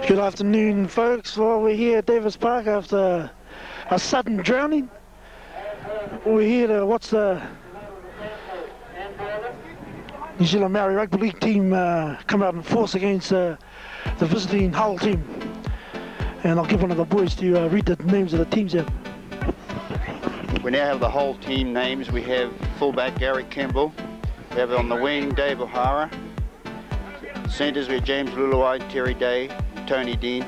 Good afternoon, folks. Well, we're here at Davies Park after a sudden drowning. We're here to watch the New Zealand Maori Rugby League team come out in force against the visiting Hull team. And I'll give one of the boys to read the names of the teams out. We now have the whole team names. We have fullback Gary Campbell. We have on the wing Dave O'Hara. Centres we have James Luluai, Terry Day, Tony Dean.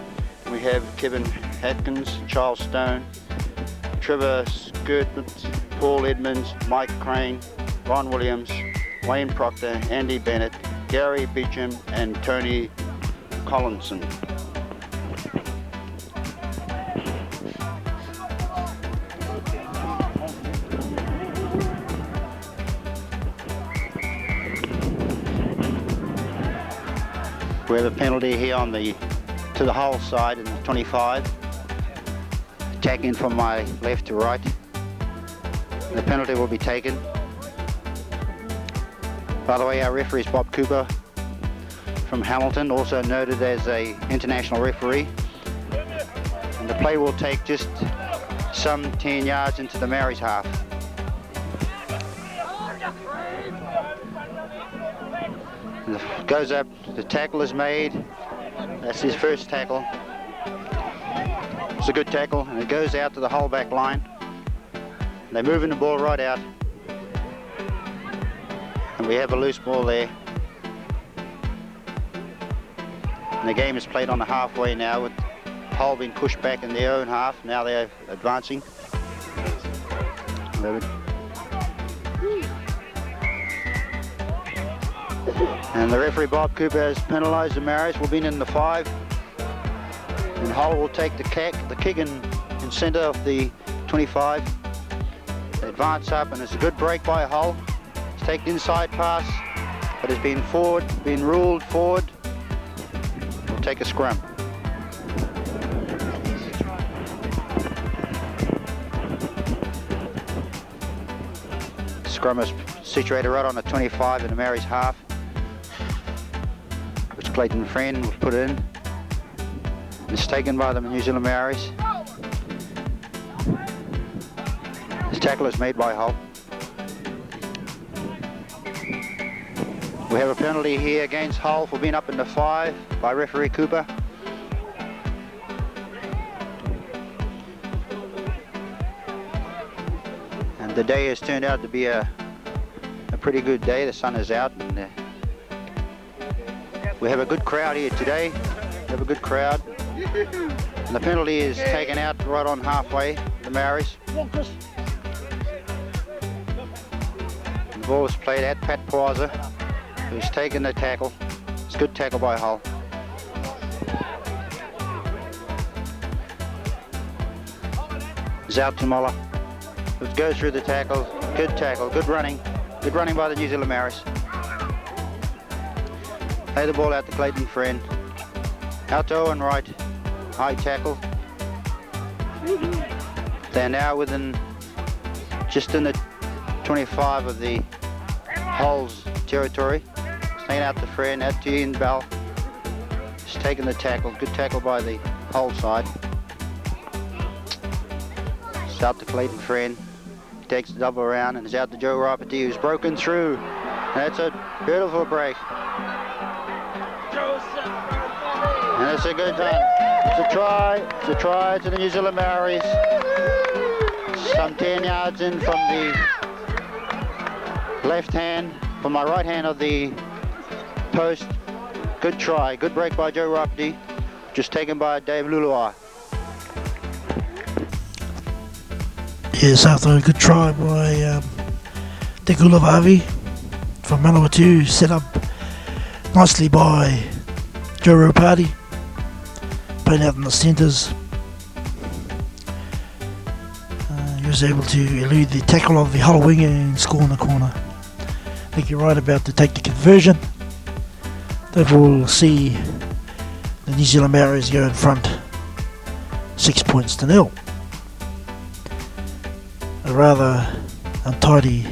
We have Kevin Atkins, Charles Stone, Trevor Skirtmans, Paul Edmonds, Mike Crane, Ron Williams, Wayne Proctor, Andy Bennett, Gary Beecham and Tony Collinson. We have a penalty here on to the Hull side in the 25. Attacking from my left to right. The penalty will be taken. By the way, our referee is Bob Cooper from Hamilton, also noted as an international referee. And the play will take just some 10 yards into the Maori's half. And it goes up, the tackle is made. That's his first tackle. It's a good tackle, and it goes out to the Hull back line. They're moving the ball right out. And we have a loose ball there. And the game is played on the halfway now with Hull being pushed back in their own half. Now they're advancing. And the referee Bob Cooper has penalised the Maoris. We've been in the 5. And Hull will take the kick in centre of the 25. They advance up, and it's a good break by Hull. It's taken inside pass, but it's been ruled forward. We'll take a scrum. Scrum is situated right on the 25 in the Maori's half, which Clayton Friend will put in. It's taken by the New Zealand Maoris. This tackle is made by Hull. We have a penalty here against Hull for being up in the 5 by referee Cooper. And the day has turned out to be a pretty good day. The sun is out, and we have a good crowd here today. We have a good crowd. And the penalty is taken out right on halfway, the Maoris. The ball is played at Pat Pwaza, who's taken the tackle. It's a good tackle by Hull. Zautumola. It goes through the tackle, good running by the New Zealand Maoris. Play the ball out to Clayton Friend. Out to Owen Wright, high tackle. They're now just in the 25 of the Hull's territory. Taken out to Friend, out to Ian Bell. Just taking the tackle, good tackle by the Hull side. It's out to Clayton Friend. He takes the double around and it's out to Joe Rapati, who's broken through. And that's a beautiful break. And it's a good time. It's a try to the New Zealand Maoris. Some 10 yards in from the left hand, from my right hand of the post. Good try, good break by Joe Rapati. Just taken by Dave Luluai. Yes, after a good try by Dekulavavi from Manawatu, set up nicely by Joe Rapati. Played out in the centres. He was able to elude the tackle of the Hull winger and score in the corner. I think you're right about to take the conversion. That will see the New Zealand Maoris go in front 6-0. A rather untidy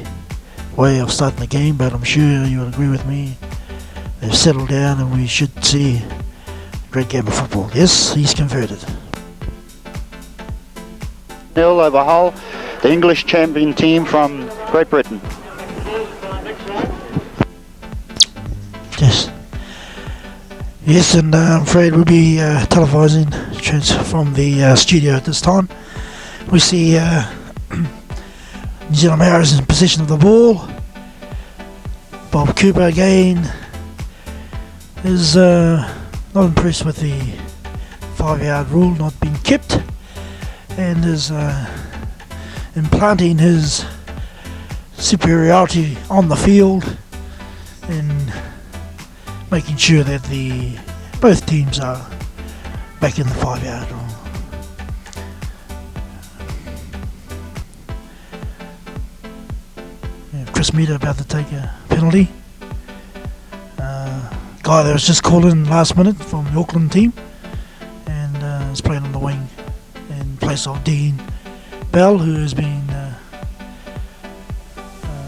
way of starting the game, but I'm sure you would agree with me. They've settled down and we should see Great game of football. Yes, he's converted. 0 over Hull, the English champion team from Great Britain. Yes. Yes, and I'm afraid we'll be televising from the studio at this time. We see New Zealand Mariners in possession of the ball. Bob Cooper again is not impressed with the 5-yard rule not being kept, and is implanting his superiority on the field and making sure that both teams are back in the 5-yard rule. Chris Meter about to take a penalty. Guy that was just called in last minute from the Auckland team, and is playing on the wing in place of Dean Bell, who has been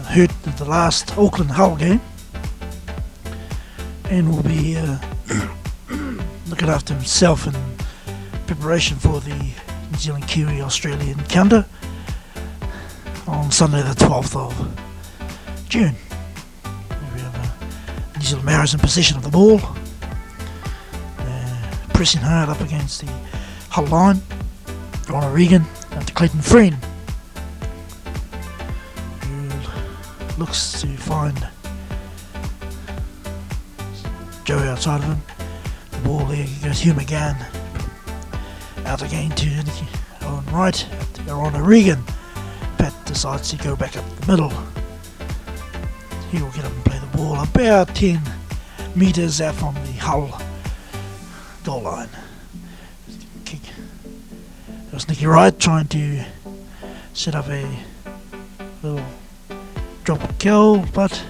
hurt at the last Auckland Hull game, and will be looking after himself in preparation for the New Zealand Kiwi Australia encounter on Sunday the 12th of June. We have New Zealand Mariners in possession of the ball, pressing hard up against the Hull line. Ron Regan to Clayton Friend, who looks to find Joe outside of him. The ball there goes Hugh McGann out again to Owen Wright, Ron Regan. Pat decides to go back up the middle. He will get up and play the ball about 10 metres out from the Hull goal line. Kick. It was Nicky Wright trying to set up a little drop kill, but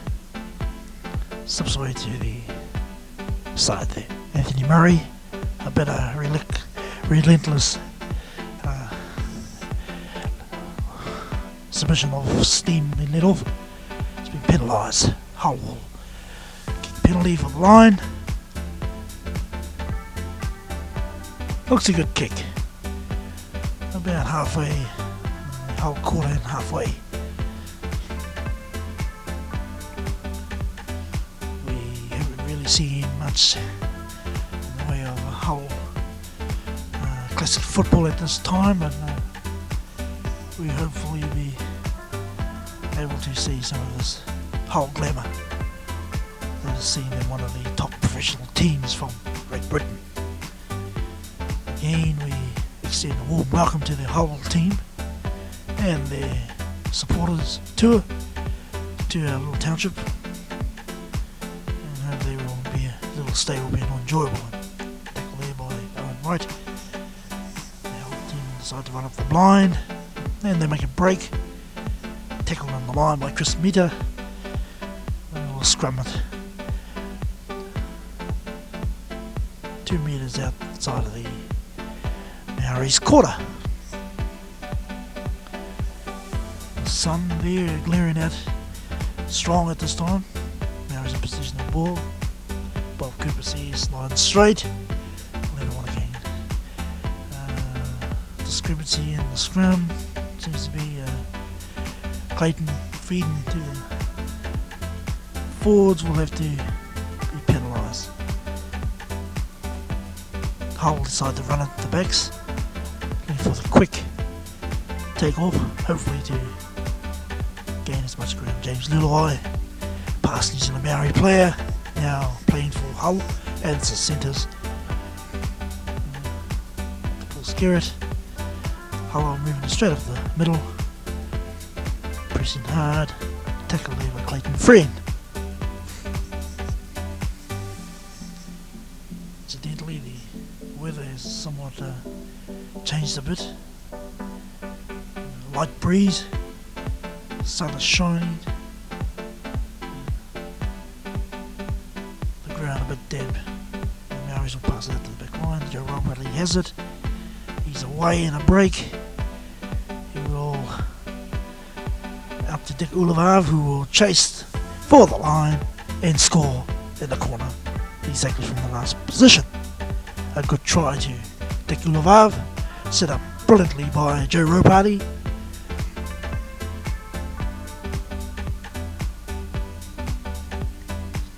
slips away to the side there. Anthony Murray, a better relentless submission of steam in let off. It's been penalised. Hull will kick penalty for the line. Looks a good kick. About halfway, Hull quarter and halfway. We haven't really seen much in the way of Hull classic football at this time, but we hopefully be able to see some of this Hull glamour that is seen in one of the top professional teams from Great Britain. Again, we extend a warm welcome to the Hull team and their supporters tour to our little township, and hope they will be a little stay will be an enjoyable one. Tackle there by Owen Wright. The Hull team decide to run up the blind, and they make a break. Tackle on the line by Chris Meter, and we'll scrum it 2 metres outside of the Maori's quarter. The sun there glaring out strong at this time. Maori's in position of the ball. Bob Cooper sees line straight. 11-1 again. Discrepancy in the scrum seems to be Clayton feeding to the forwards will have to be penalised. Hull decide to run at the backs, looking for the quick take off, hopefully to gain as much ground. James Luluai, past New Zealand Maori player, now playing for Hull, and it's the centres. Paul Skerritt, Hull are moving straight up the middle, pressing hard, tackle there by Clayton Friend. Incidentally, the weather has somewhat changed a bit. Light breeze, sun is shining, the ground a bit damp. The Maoris will pass it out to the back line. Joe Bradley has it. He's away in a break. He will up to Dick Ulevav, who will chase for the line and score in the corner, exactly from the last position. A good try to Dick Lavav, set up brilliantly by Joe Ropati.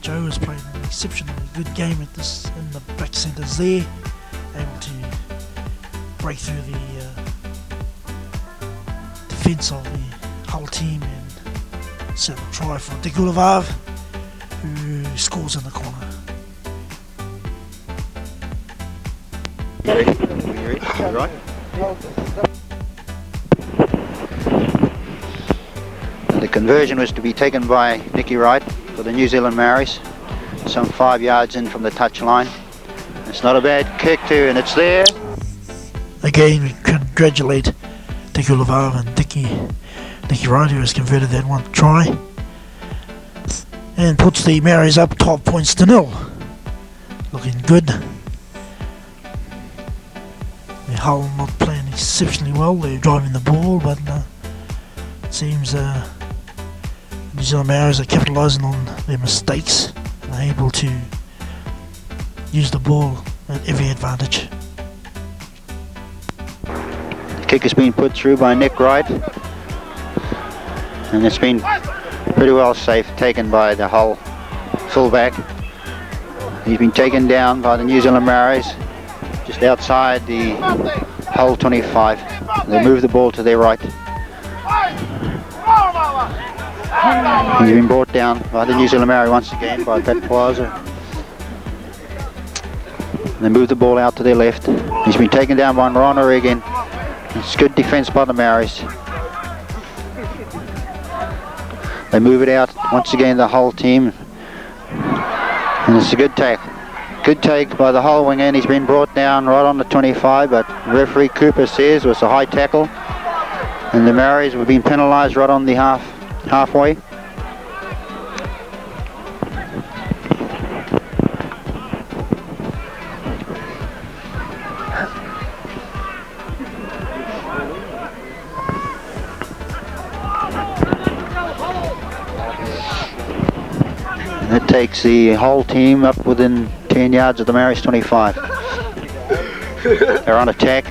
Joe has played an exceptionally good game at this in the back centres there, able to break through the defence of the Hull team and set up a try for Dick Lavav, who scores in the corner. Right. The conversion was to be taken by Nicky Wright for the New Zealand Maoris, some 5 yards in from the touch line. It's not a bad kick too, and it's there. Again, we congratulate Dick Lavav and Nicky Wright, who has converted that one try and puts the Maoris up 12 points to 0. Looking good. The Hull not playing exceptionally well. They're driving the ball, but it seems New Zealand Maoris are capitalising on their mistakes and are able to use the ball at every advantage. The kick has been put through by Nick Wright, and it's been pretty well safe taken by the Hull fullback. He's been taken down by the New Zealand Maoris just outside the Hull 25. They move the ball to their right. He's been brought down by the New Zealand Maori once again by Pat Plaza. They move the ball out to their left. He's been taken down by Rana again. It's good defence by the Maoris. They move it out once again, the Hull team, and it's a good take. Good take by the Hull winger, and he's been brought down right on the 25, but referee Cooper says it was a high tackle, and the Maoris have been penalised right on the halfway. And that takes the whole team up within 10 yards of the Maoris 25. They're on attack.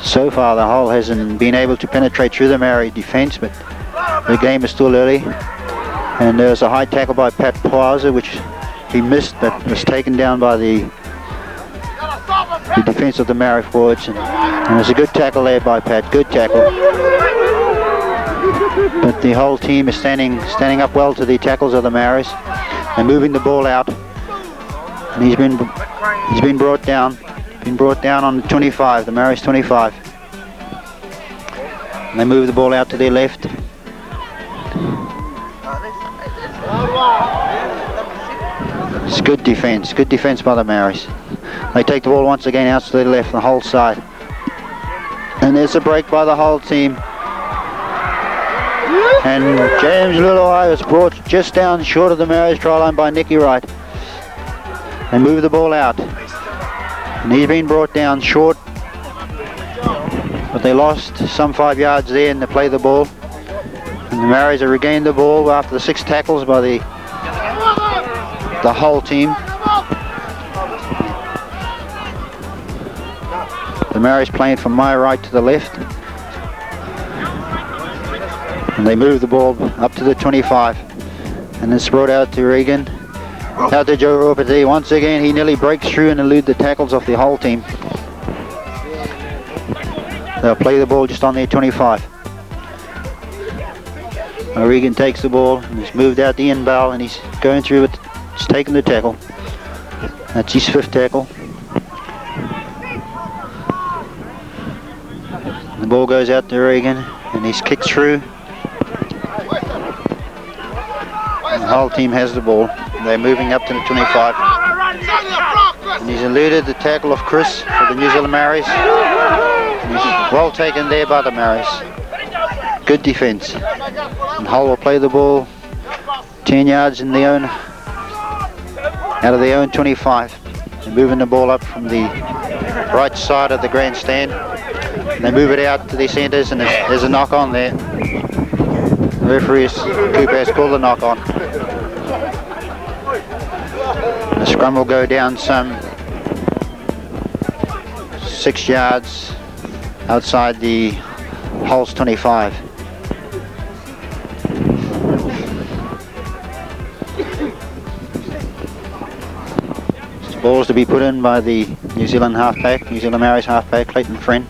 So far the Hull hasn't been able to penetrate through the Maori defence, but the game is still early. And there's a high tackle by Pat Plaza, which he missed, but was taken down by the defence of the Maori forwards. And there's a good tackle there by Pat, good tackle. But the whole team is standing up well to the tackles of the Maoris. They're moving the ball out, and he's been brought down. Been brought down on the 25, the Maoris 25. And they move the ball out to their left. It's good defence by the Maoris. They take the ball once again out to their left, the whole side. And there's a break by the whole team. And James Luluai was brought just down short of the Maoris try line by Nicky Wright. They move the ball out. And he's been brought down short. But they lost some 5 yards there and they play the ball. And the Maoris have regained the ball after the 6 tackles by the whole team. The Maoris playing from my right to the left. And they move the ball up to the 25. And it's brought out to Regan. Out to Joe Ropati. Once again, he nearly breaks through and eludes the tackles of the whole team. They'll play the ball just on their 25. Regan takes the ball and he's moved out the end ball and he's going through it. He's taking the tackle. That's his 5th tackle. The ball goes out to Regan and he's kicked through. And the whole team has the ball. They're moving up to the 25. And he's eluded the tackle of Chris for the New Zealand Maoris. And he's well taken there by the Maoris. Good defence. And Hull will play the ball 10 yards in their own, out of their own 25. They're moving the ball up from the right side of the grandstand. And they move it out to their centres and there's a knock on there. The referee Cooper has called the knock on. The scrum will go down some 6 yards outside the Hull's 25. Balls to be put in by the New Zealand halfback, New Zealand Maoris halfback, Clayton Friend.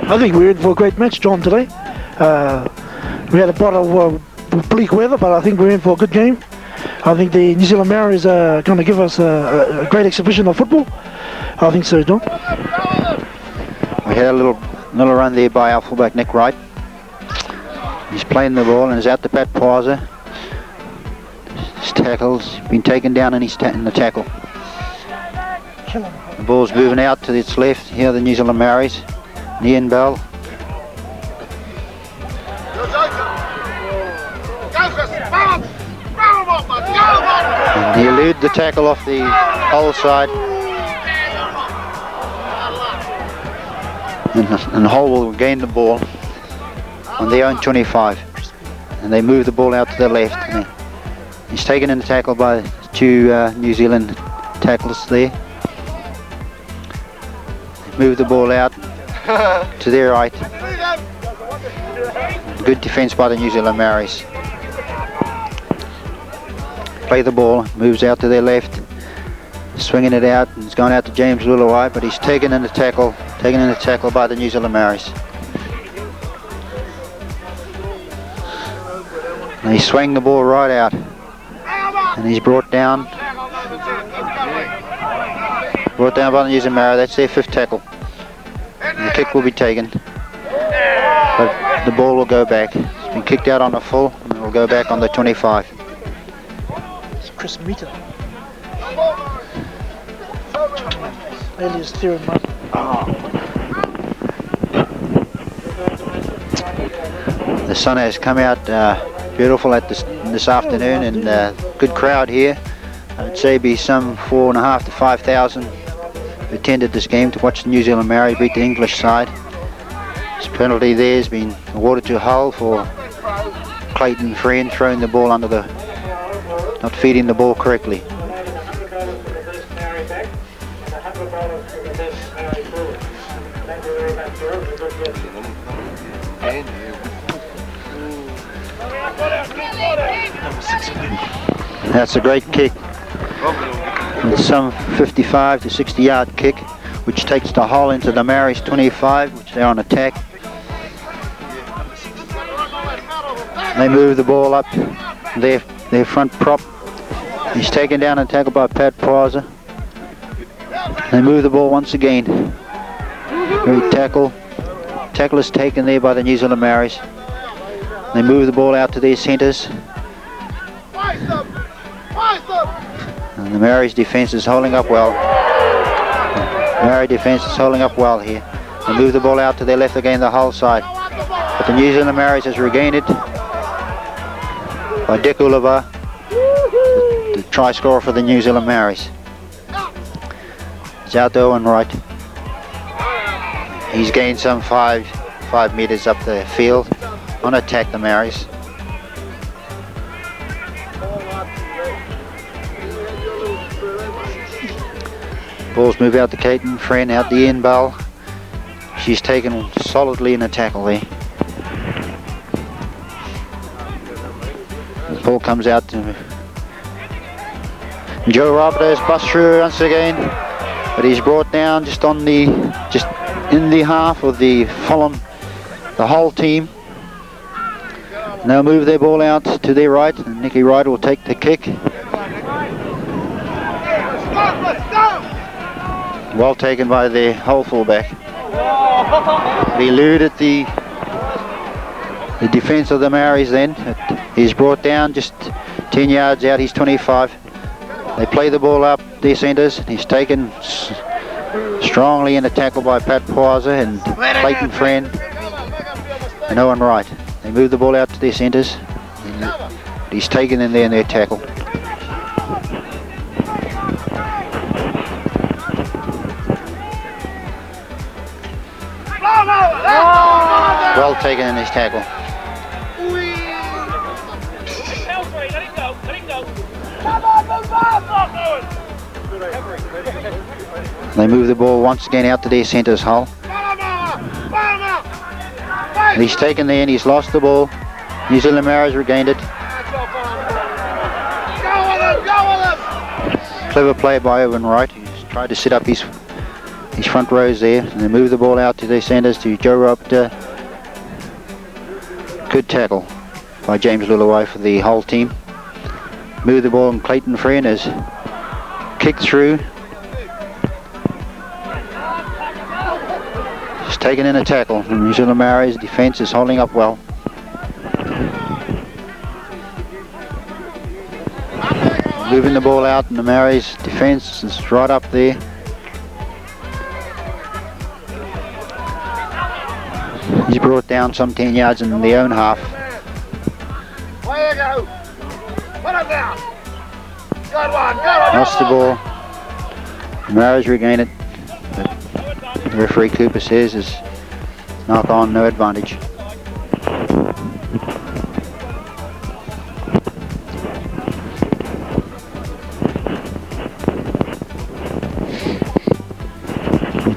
I think we're in for a great match, John, today. We had a bit of bleak weather, but I think we're in for a good game. I think the New Zealand Maoris are going to give us a great exhibition of football. I think so, John. We had a little run there by our fullback Nick Wright. He's playing the ball and is out to Pat Pauser. His tackle's been taken down and he's in the tackle. The ball's moving out to its left. Here are the New Zealand Maoris. Ian Bell. And he eluded the tackle off the Hull side. And Hull will gain the ball on their own 25. And they move the ball out to the left. And he's taken in the tackle by 2 New Zealand tacklers there. They move the ball out to their right. Good defence by the New Zealand Maoris. Play the ball, moves out to their left, swinging it out, and it's going out to James Luluwai, but he's taken in the tackle by the New Zealand Maoris. And he swung the ball right out, and he's brought down by the New Zealand Maoris. That's their 5th tackle. And the kick will be taken, but the ball will go back. It's been kicked out on the full, and it will go back on the 25. It's Chris Meter. Alias Theorem. The sun has come out beautiful this afternoon, and good crowd here. I would say be some 4,500 to 5,000 who attended this game to watch the New Zealand Maoris beat the English side. This penalty there has been awarded to Hull for Clayton Friend throwing the ball under not feeding the ball correctly. That's a great kick. It's some 55 to 60 yard kick, which takes the Hull into the Maoris 25, which they're on attack. They move the ball up their front prop. He's taken down and tackled by Pat Pauser. They move the ball once again. Great tackle. Tackle is taken there by the New Zealand Maoris. They move the ball out to their centres. And the Maoris defence is holding up well. The Maori defence is holding up well here. They move the ball out to their left again, the Hull side. But the New Zealand Maoris has regained it by Dick Ulava, the try scorer for the New Zealand Maoris. It's out to Owen Wright. He's gained some 5 metres up the field on attack, the Maoris. Balls move out to Clayton Friend, out the Ian Bell. She's taken solidly in a tackle there. The ball comes out to Joe Roberts, bust through once again, but he's brought down just in the half of the Hull team. And they'll move their ball out to their right, and Nicky Wright will take the kick. Well taken by the Hull fullback. He eluded the defence of the Maoris then. He's brought down just 10 yards out, he's 25. They play the ball up their centres. He's taken strongly in a tackle by Pat Pauser and Clayton Friend and Owen Wright. They move the ball out to their centres. He's taken in there in their tackle. Well taken in his tackle. They move the ball once again out to their centres, Hull. He's taken there and he's lost the ball. New Zealand Mariners regained it. Clever play by Owen Wright. He's tried to set up his front rows there. And they move the ball out to their centres to Joe Raptor. Good tackle by James Luluwai for the whole team. Move the ball and Clayton Friend has kicked through. He's taken in a tackle. And New Zealand Mariners defence is holding up well. Moving the ball out and the Mariners defence is right up there. He's brought down some 10 yards in the own half. Way to go! Put it down! Good one! Lost the ball. The Mariners regain it. But referee Cooper says is knock on, no advantage.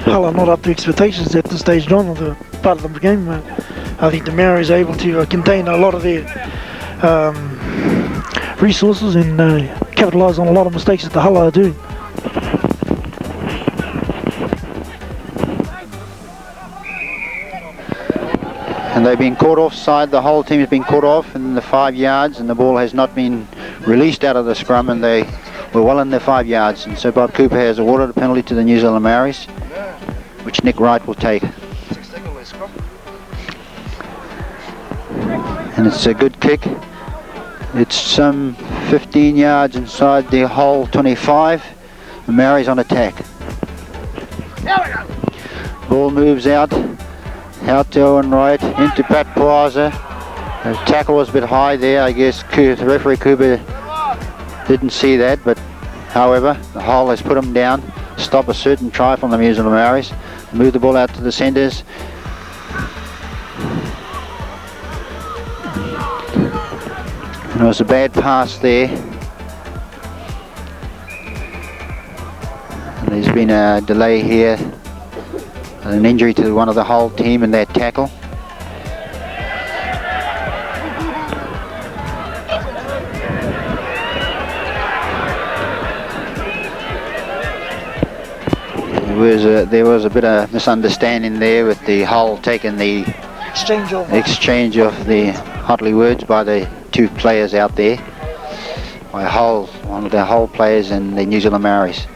Hull are not up to expectations at this stage, John, of the part of the game. I think the Mariners are able to contain a lot of their resources and capitalise on a lot of mistakes that the Hull are doing. And they've been caught offside. The whole team has been caught off in the 5 yards, and the ball has not been released out of the scrum, and they were well in their 5 yards. And so Bob Cooper has awarded a penalty to the New Zealand Mariners, which Nick Wright will take. And it's a good kick. It's some 15 yards inside the Hull 25. The Mariners on attack. Ball moves out to Owen Wright, into Pat Plaza. The tackle was a bit high there. I guess the referee Cooper didn't see that, but however, the Hull has put him down to stop a certain try from the New Zealand Mariners. Move the ball out to the centres. And it was a bad pass there. And there's been a delay here. An injury to one of the whole team in that tackle. There was a bit of misunderstanding there with the Hull taking the exchange of the Hotley words by the two players out there. By Hull, one of the Hull players and the New Zealand Mariners.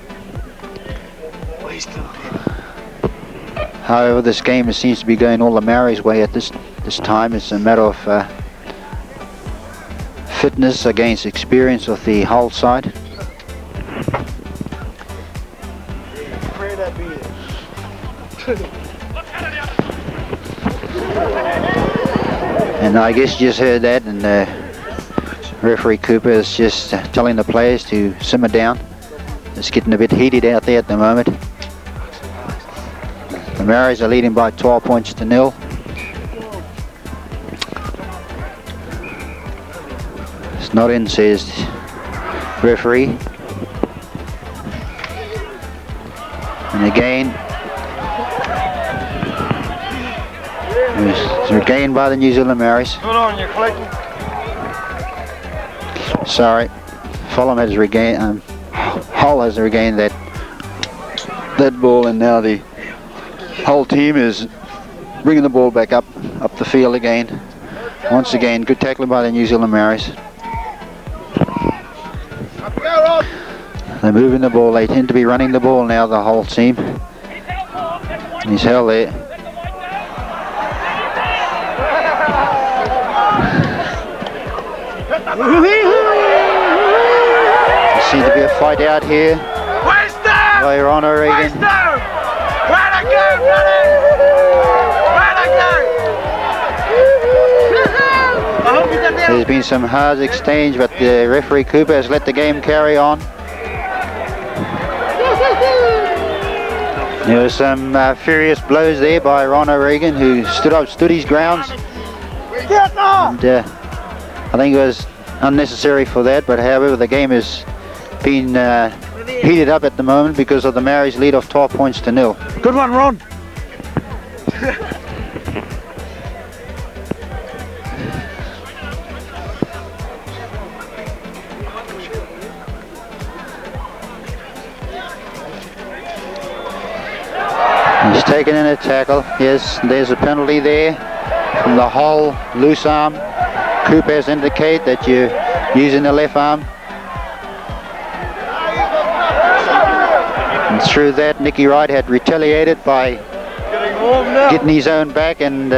However, this game seems to be going all the Mariners' way at this time. It's a matter of fitness against experience of the Hull side. And I guess you just heard that, and referee Cooper is just telling the players to simmer down. It's getting a bit heated out there at the moment. The Mariners are leading by 12 points to 0. It's not in, says referee. And again, it's regained by the New Zealand Mariners. Good on you, Clayton. Sorry, Fulham has regained. Hull has regained that ball, and now the whole team is bringing the ball back up the field again. Once again, good tackling by the New Zealand Mariners. They're moving the ball. They tend to be running the ball now, the whole team. He's held there. There seems to be a fight out here. By Ron O'Regan. There's been some hard exchange, but the referee Cooper has let the game carry on. There were some furious blows there by Ron O'Regan, who stood his grounds. And I think it was unnecessary for that, but however the game has been heated up at the moment because of the Maoris lead of 12 points to 0. Good one, Ron. He's taken in a tackle. Yes, there's a penalty there from the Hull loose arm. Coopers indicate that you're using the left arm. And through that, Nicky Wright had retaliated by getting his own back, and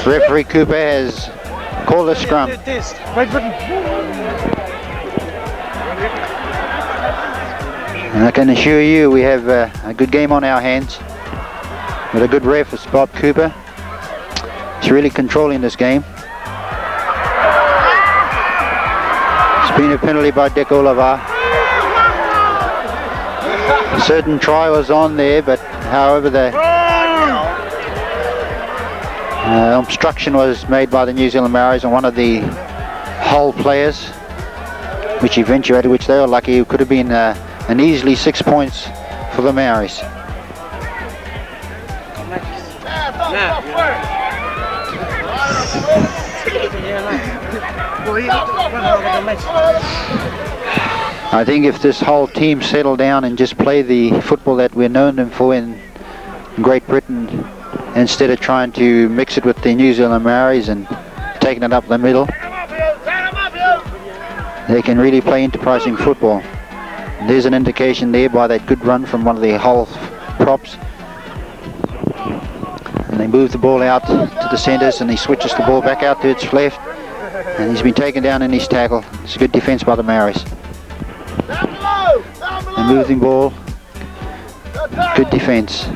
referee Cooper has called a scrum. And I can assure you we have a good game on our hands. With a good ref, it's Bob Cooper. He's really controlling this game. It's been a penalty by Dick Oliver. A certain try was on there, but however the obstruction was made by the New Zealand Maoris on one of the Hull players, which eventuated, which they were lucky. It could have been an easily 6 points for the Maoris. I think if this whole team settled down and just play the football that we're known them for in Great Britain, instead of trying to mix it with the New Zealand Maoris and taking it up the middle, they can really play enterprising football. There's an indication there by that good run from one of the Hull props. And they move the ball out to the centres, and he switches the ball back out to its left, and he's been taken down in his tackle. It's a good defence by the Maoris. They move the ball, good defence,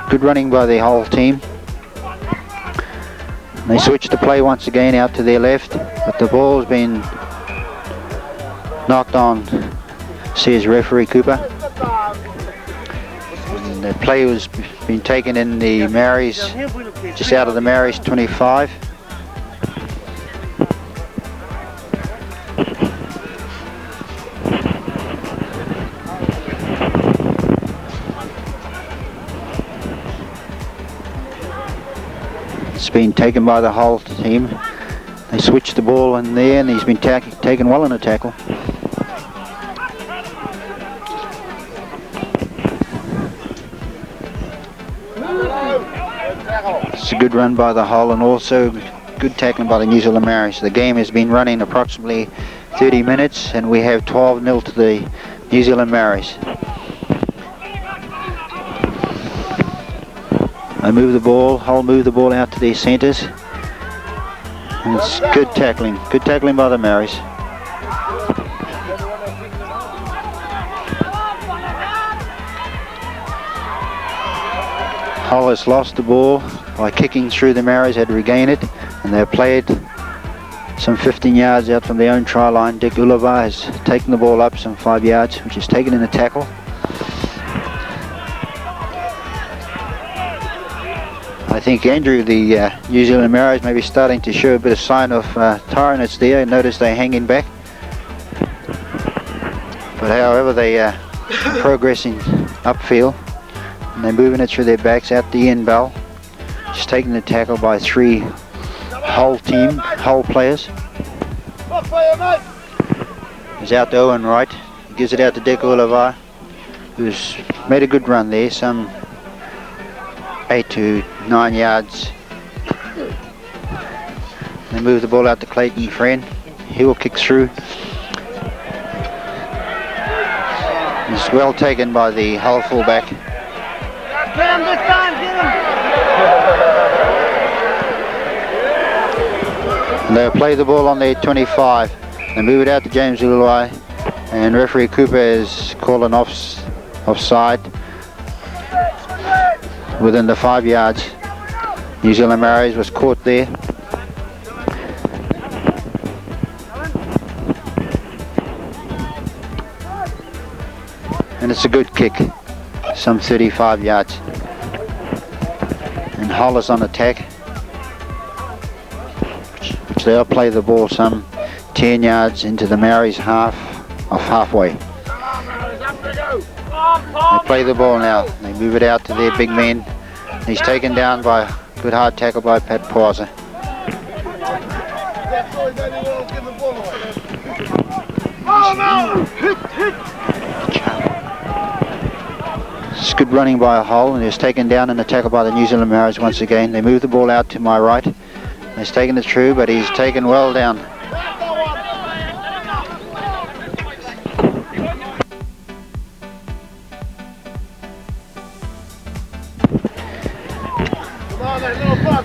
good running by the whole team. And they switch the play once again out to their left, but the ball's been knocked on, says referee Cooper. And the play was been taken in the Maoris, just out of the Maoris 25. It's been taken by the Hull team. They switched the ball in there, and he's been taken well in a tackle. It's a good run by the Hull, and also good tackling by the New Zealand Maoris. The game has been running approximately 30 minutes, and we have 12-0 to the New Zealand Maoris. They move the ball, Hull move the ball out to their centres. And it's good tackling by the Maoris. Hull has lost the ball by kicking through. The Maoris had regained it, and they've played some 15 yards out from their own try line. Dick Ulava has taken the ball up some 5 yards, which is taken in a tackle. I think Andrew, the New Zealand Maoris, may be starting to show a bit of sign of tiredness there. Notice they're hanging back, but however they are progressing upfield, and they're moving it through their backs out the end bell. Just taking the tackle by 3 Hull players. He's out to Owen Wright. He gives it out to Dick Oliver, who's made a good run there, some 8 to 9 yards. They move the ball out to Clayton Friend. He will kick through. It's well taken by the Hull fullback. Get him this time, get him! They'll play the ball on their 25. They move it out to James Uluai, and referee Cooper has called an offside within the 5 yards. New Zealand Maoris was caught there. And it's a good kick. some 35 yards. And Hull is on attack, which they'll play the ball some 10 yards into the Maoris halfway. They play the ball now. They move it out to their big man. He's taken down by a good hard tackle by Pat Pauser. It's good running by Hull, and he's taken down and tackled by the New Zealand Maoris once again. They move the ball out to my right. He's taken it through, but he's taken well down.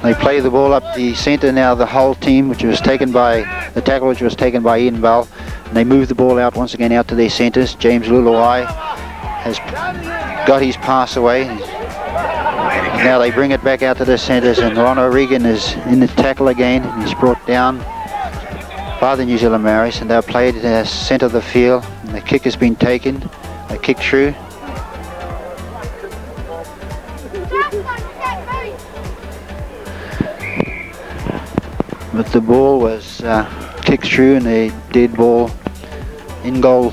They play the ball up the centre now, the Hull team, which was taken by the tackle, which was taken by Ian Bell. And they move the ball out once again out to their centres. James Luluai has got his pass away. And now they bring it back out to the centres, and Ron O'Regan is in the tackle again. He's brought down by the New Zealand Maoris, and they're played in the centre of the field. And the kick has been taken. They kick through. But the ball was kicked through, and a dead ball in goal.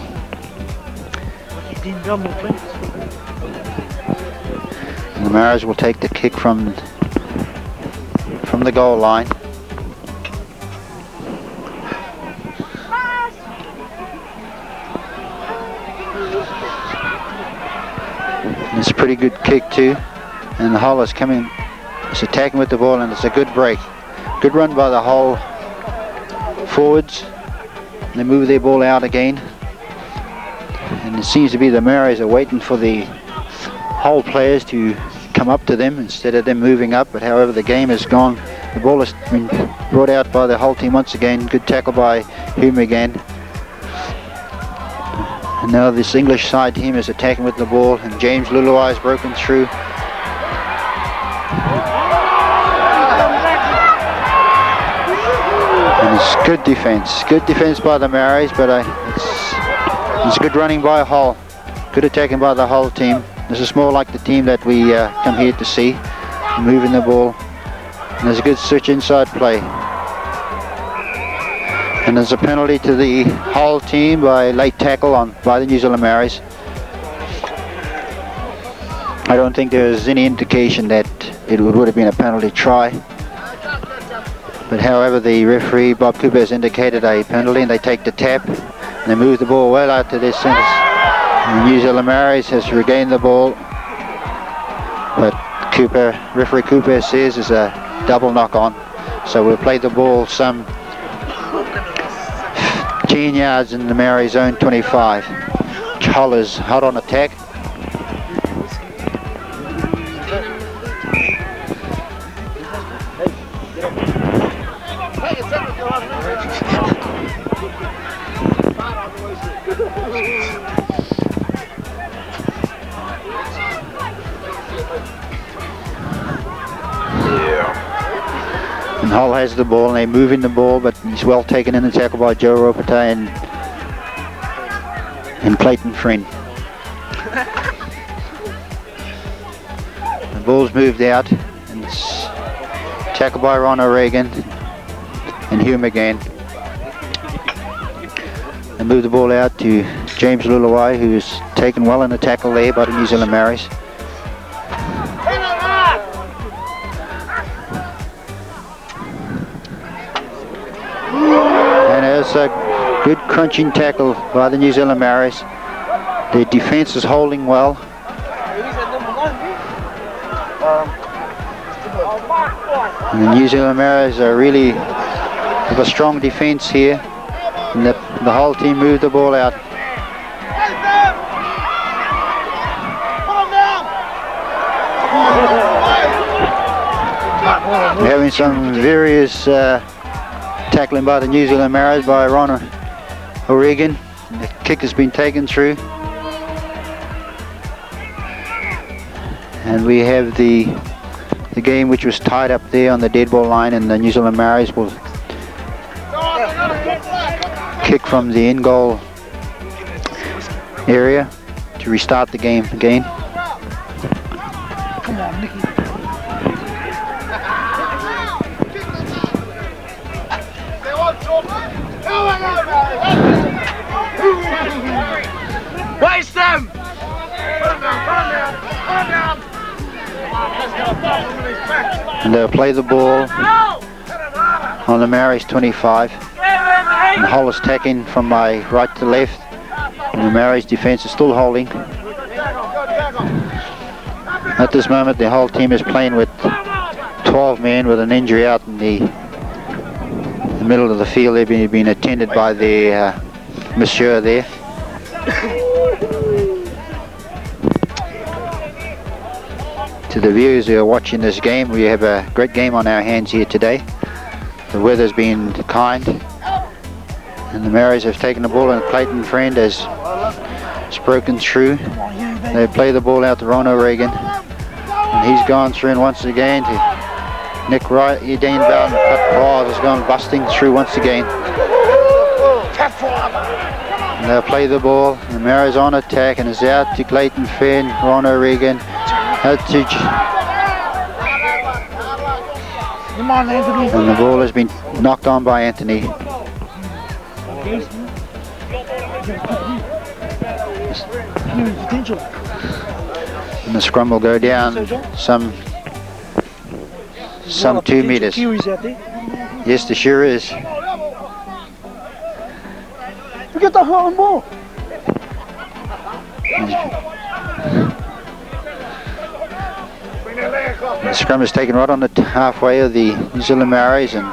And the Maoris will take the kick from the goal line. And it's a pretty good kick too. And the Hull is coming, it's attacking with the ball, and it's a good break. Good run by the Hull forwards. They move their ball out again. And it seems to be the Maoris are waiting for the Hull players to come up to them instead of them moving up. But however, the game has gone. The ball has been brought out by the Hull team once again. Good tackle by Hume again. And now this English side team is attacking with the ball, and James Luluai has broken through. And it's good defence by the Maoris, but it's good running by Hull. Good attacking by the Hull team. This is more like the team that we come here to see, moving the ball. And there's a good switch inside play. And there's a penalty to the Hull team by late tackle by the New Zealand Maoris. I don't think there's any indication that it would have been a penalty try. But however, the referee, Bob Cooper, has indicated a penalty, and they take the tap. And they move the ball well out to their centres. And the New Zealand Maoris has regained the ball. But referee Cooper says is a double knock on. So we'll play the ball some 10 yards in the Maori zone 25. Hull is hot on attack. And Hull has the ball, and they're moving the ball, but he's well taken in the tackle by Joe Ropata and Clayton Friend. The ball's moved out, and it's tackled by Ron O'Regan and Hume again. They move the ball out to James Luluai, who is taken well in the tackle there by the New Zealand Maoris. And there's a good crunching tackle by the New Zealand Maoris. Their defence is holding well. And the New Zealand Maoris are really have a strong defence here. And the whole team moved the ball out. We're having some various tackling by the New Zealand Maoris by Ron O'Regan. The kick has been taken through. And we have the game which was tied up there on the dead ball line, and the New Zealand Maoris will kick from the in goal area to restart the game again. Waste them! And they'll play the ball on the Maoris 25. And Hull is attacking from my right to left. And the Maoris defence is still holding. At this moment the whole team is playing with 12 men with an injury out in the middle of the field. They've been attended by the monsieur there. To the viewers who are watching this game, we have a great game on our hands here today. The weather's been kind and the Maoris have taken the ball and Clayton Friend has broken through. They play the ball out to Ron O'Regan and he's gone through and once again to Nick Wright. Dean Bowden has gone busting through once again. And they'll play the ball. The Maoris on attack and is out to Clayton Friend, Ron O'Regan. And the ball has been knocked on by Anthony. And the scrum will go down some 2 meters. Yes, there sure is. Get the hell on ball. The scrum is taken right on the halfway of the New Zealand Maoris, and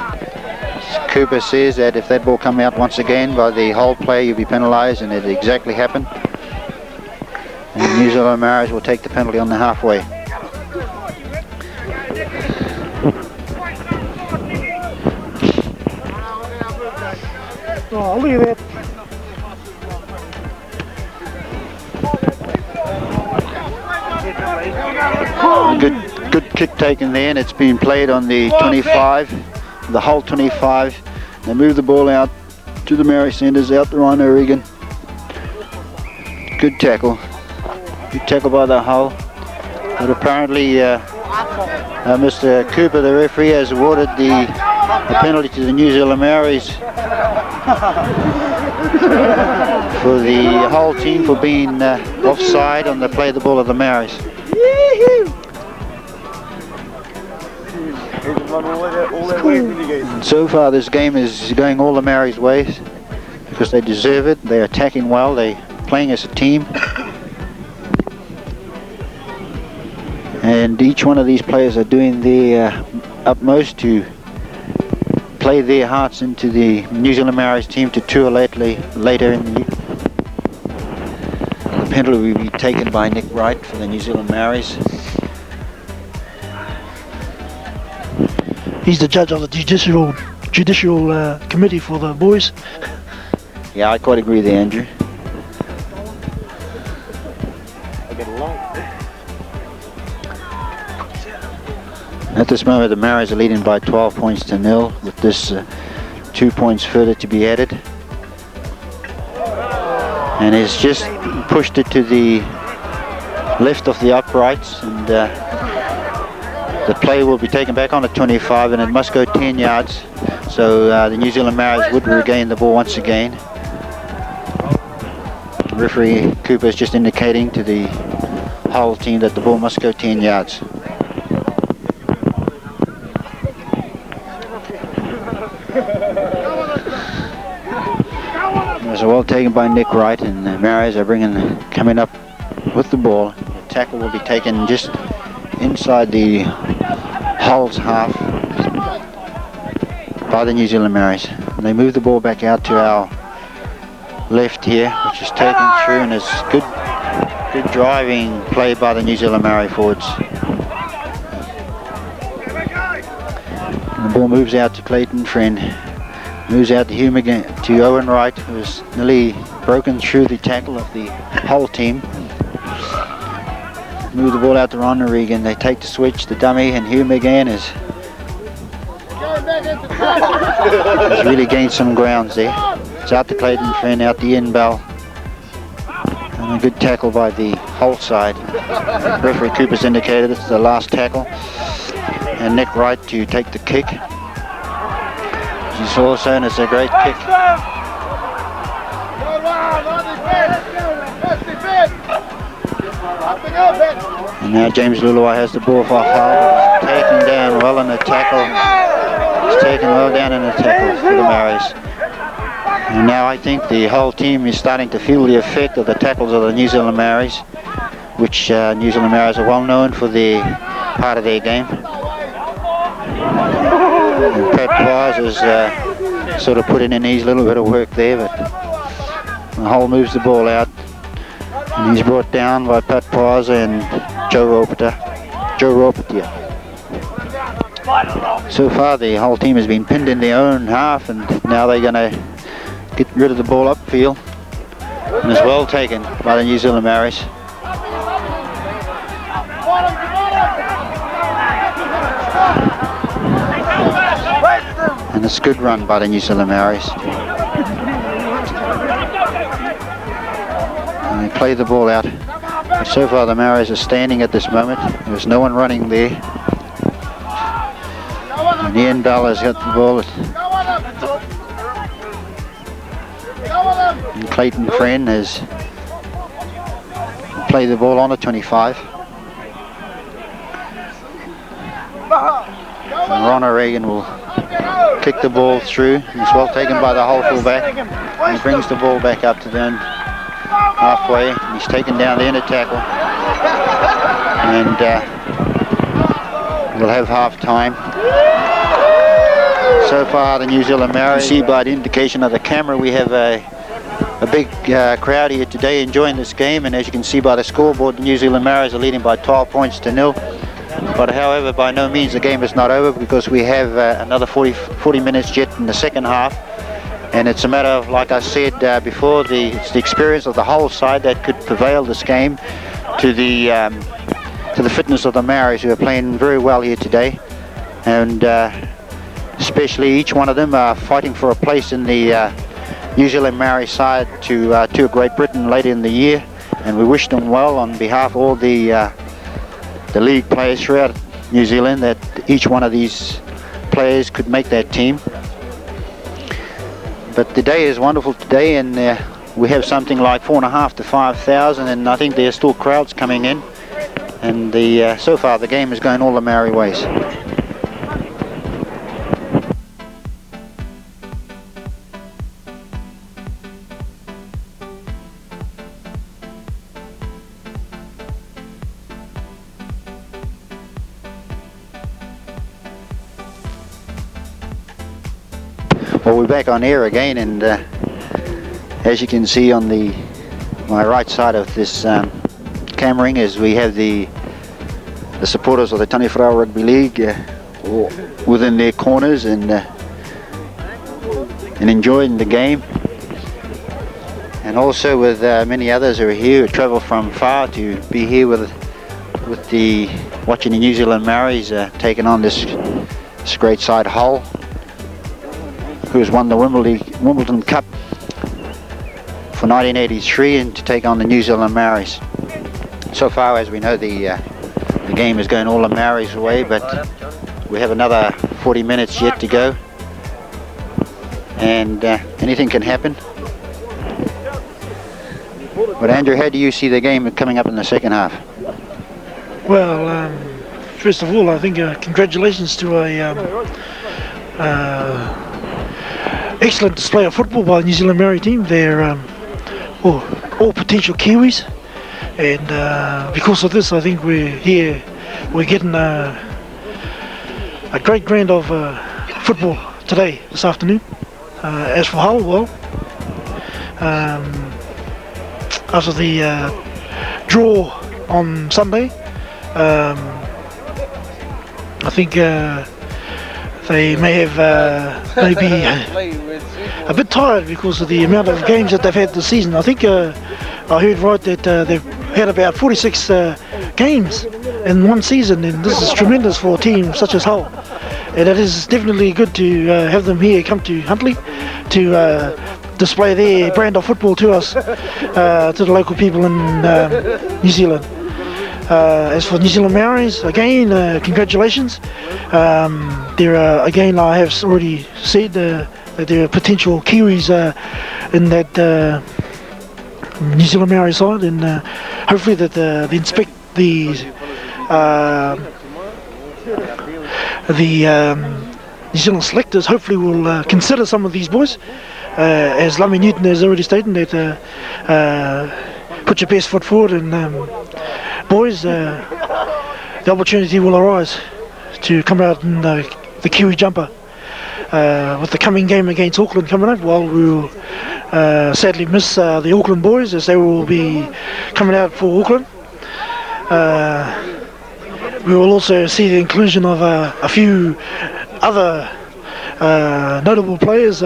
Cooper says that if that ball come out once again by the Hull player, you'll be penalised, and it exactly happened. And the New Zealand Maoris will take the penalty on the halfway. Oh, look at that. Good kick taken there, and it's been played on the 25, the Hull 25. They move the ball out to the Maoris centres, out to Ron O'Regan. Good tackle by the Hull. But apparently Mr. Cooper, the referee, has awarded the penalty to the New Zealand Maoris for the Hull team for being offside on the play of the ball of the Maoris. And so far this game is going all the Maoris' ways because they deserve it. They're attacking well, they're playing as a team. And each one of these players are doing their utmost to play their hearts into the New Zealand Maoris team to tour later in the year. The penalty will be taken by Nick Wright for the New Zealand Maoris. He's the judge of the judicial committee for the boys. Yeah, I quite agree there, Andrew. At this moment the Maoris are leading by 12 points to 0 with this 2 points further to be added. And he's just pushed it to the left of the uprights, and the play will be taken back on the 25 and it must go 10 yards. So the New Zealand Maoris would regain the ball once again. Referee Cooper is just indicating to the Hull team that the ball must go 10 yards. It was well taken by Nick Wright, and the Maoris are coming up with the ball. The tackle will be taken just inside the Hull's half by the New Zealand Maoris. And they move the ball back out to our left here, which is taken through, and it's good driving play by the New Zealand Maori forwards. And the ball moves out to Clayton Friend. Moves out to Hume again, to Owen Wright, who has nearly broken through the tackle of the whole team. Move the ball out to Ron O'Regan. They take the switch, the dummy, and Hume again has really gained some grounds there. It's out to Clayton Friend, out to Ian Bell. And A good tackle by the Hull side. Referee Cooper's indicated it's the last tackle. And Nick Wright to take the kick. As you saw, saying it's a great kick. And now James Luluai has the ball for Hull. Taken down well in the tackle. He's taken well down in the tackle for the Maoris. And now I think the whole team is starting to feel the effect of the tackles of the New Zealand Maoris, which New Zealand Maoris are well known for their part of their game. And Pat Wise has sort of put in his little bit of work there, but the Hull moves the ball out. And he's brought down by Pat Pizer and Joe Ropetia. So far the whole team has been pinned in their own half, and now they're going to get rid of the ball upfield. And it's well taken by the New Zealand Maoris. And it's a good run by the New Zealand Maoris. And they play the ball out. But so far the Maoris are standing at this moment. There's no one running there. And Ian Bell has got the ball. And Clayton Friend has played the ball on at 25. And Ron O'Regan will kick the ball through. It's well taken by the Hull fullback. And he brings the ball back up to the end halfway. And he's taken down the inner tackle. And we'll have half time. So far the New Zealand Maoris, you see by the indication of the camera, we have a big crowd here today enjoying this game, and as you can see by the scoreboard, the New Zealand Maoris are leading by 12 points to 0. But however, by no means the game is not over, because we have another 40 minutes yet in the second half. And it's a matter of, like I said before, it's the experience of the whole side that could prevail this game to the fitness of the Maoris, who are playing very well here today. And especially each one of them are fighting for a place in the New Zealand Maori side to Great Britain later in the year, and we wish them well on behalf of all the league players throughout New Zealand, that each one of these players could make that team. But the day is wonderful today, and we have something like 4,500 to 5,000, and I think there's still crowds coming in, and so far the game is going all the Maori ways. Well, we're back on air again, and as you can see on my right side of this cameraing, is we have the supporters of the Tanifrau Rugby League within their corners and enjoying the game, and also with many others who are here who travel from far to be here with watching the New Zealand Maoris taking on this great side Hull, who has won the Wimbledon Cup for 1983, and to take on the New Zealand Maoris. So far, as we know, the game is going all the Maoris' way, but we have another 40 minutes yet to go, and anything can happen. But Andrew, how do you see the game coming up in the second half? Well, first of all, I think congratulations to a excellent display of football by the New Zealand Maori team. They're all potential Kiwis, and because of this, I think we're getting a great grand of football today, this afternoon. As for Hull, well, after the draw on Sunday, I think they may have maybe a bit tired because of the amount of games that they've had this season. I think I heard right that they've had about 46 games in one season, and this is tremendous for a team such as Hull. And it is definitely good to have them here come to Huntly to display their brand of football to us, to the local people in New Zealand. As for New Zealand Maoris, again, congratulations. There are, again, I have already said that there are potential Kiwis in that New Zealand Maori side, and hopefully that the New Zealand selectors hopefully will consider some of these boys. As Lummy Newton has already stated, that put your best foot forward, and boys, the opportunity will arise to come out in the Kiwi jumper. With the coming game against Auckland coming up, while we will sadly miss the Auckland boys, as they will be coming out for Auckland. We will also see the inclusion of a few other notable players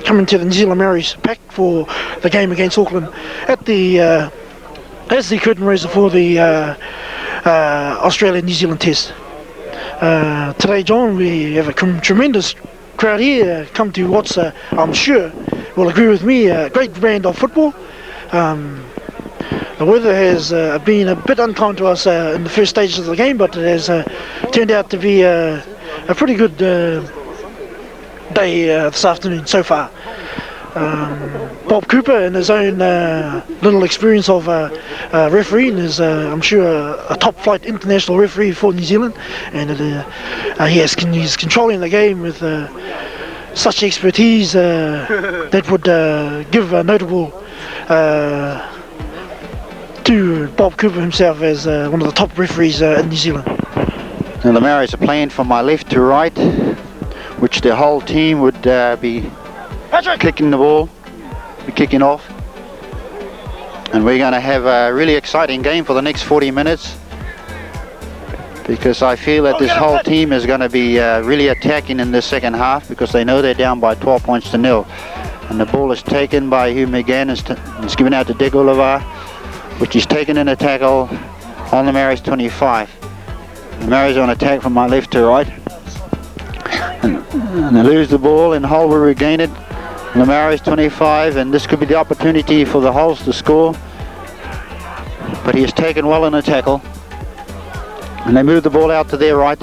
coming to the New Zealand Maoris pack for the game against Auckland at the as the curtain raiser for the Australia-New Zealand Test. Today, John, we have a tremendous crowd here come to what's, I'm sure, will agree with me, a great brand of football. The weather has been a bit unkind to us in the first stages of the game, but it has turned out to be a pretty good day this afternoon so far. Bob Cooper, in his own little experience of refereeing, is I'm sure a top-flight international referee for New Zealand, and he's controlling the game with such expertise that would give a notable to Bob Cooper himself as one of the top referees in New Zealand. Now the Maoris are playing from my left to right, which the whole team would be kicking the ball, be kicking off. And we're going to have a really exciting game for the next 40 minutes, because I feel that this whole team is going to be really attacking in the second half, because they know they're down by 12 points to 0. And the ball is taken by Hugh McGann, it's given out to Dick Oliver, which is taken in a tackle on the Maoris 25. The Maoris are on attack from my left to right, and they lose the ball, and Hull will regain it. The Maoris 25, and this could be the opportunity for the Hulls to score, but he is taken well in a tackle, and they move the ball out to their right.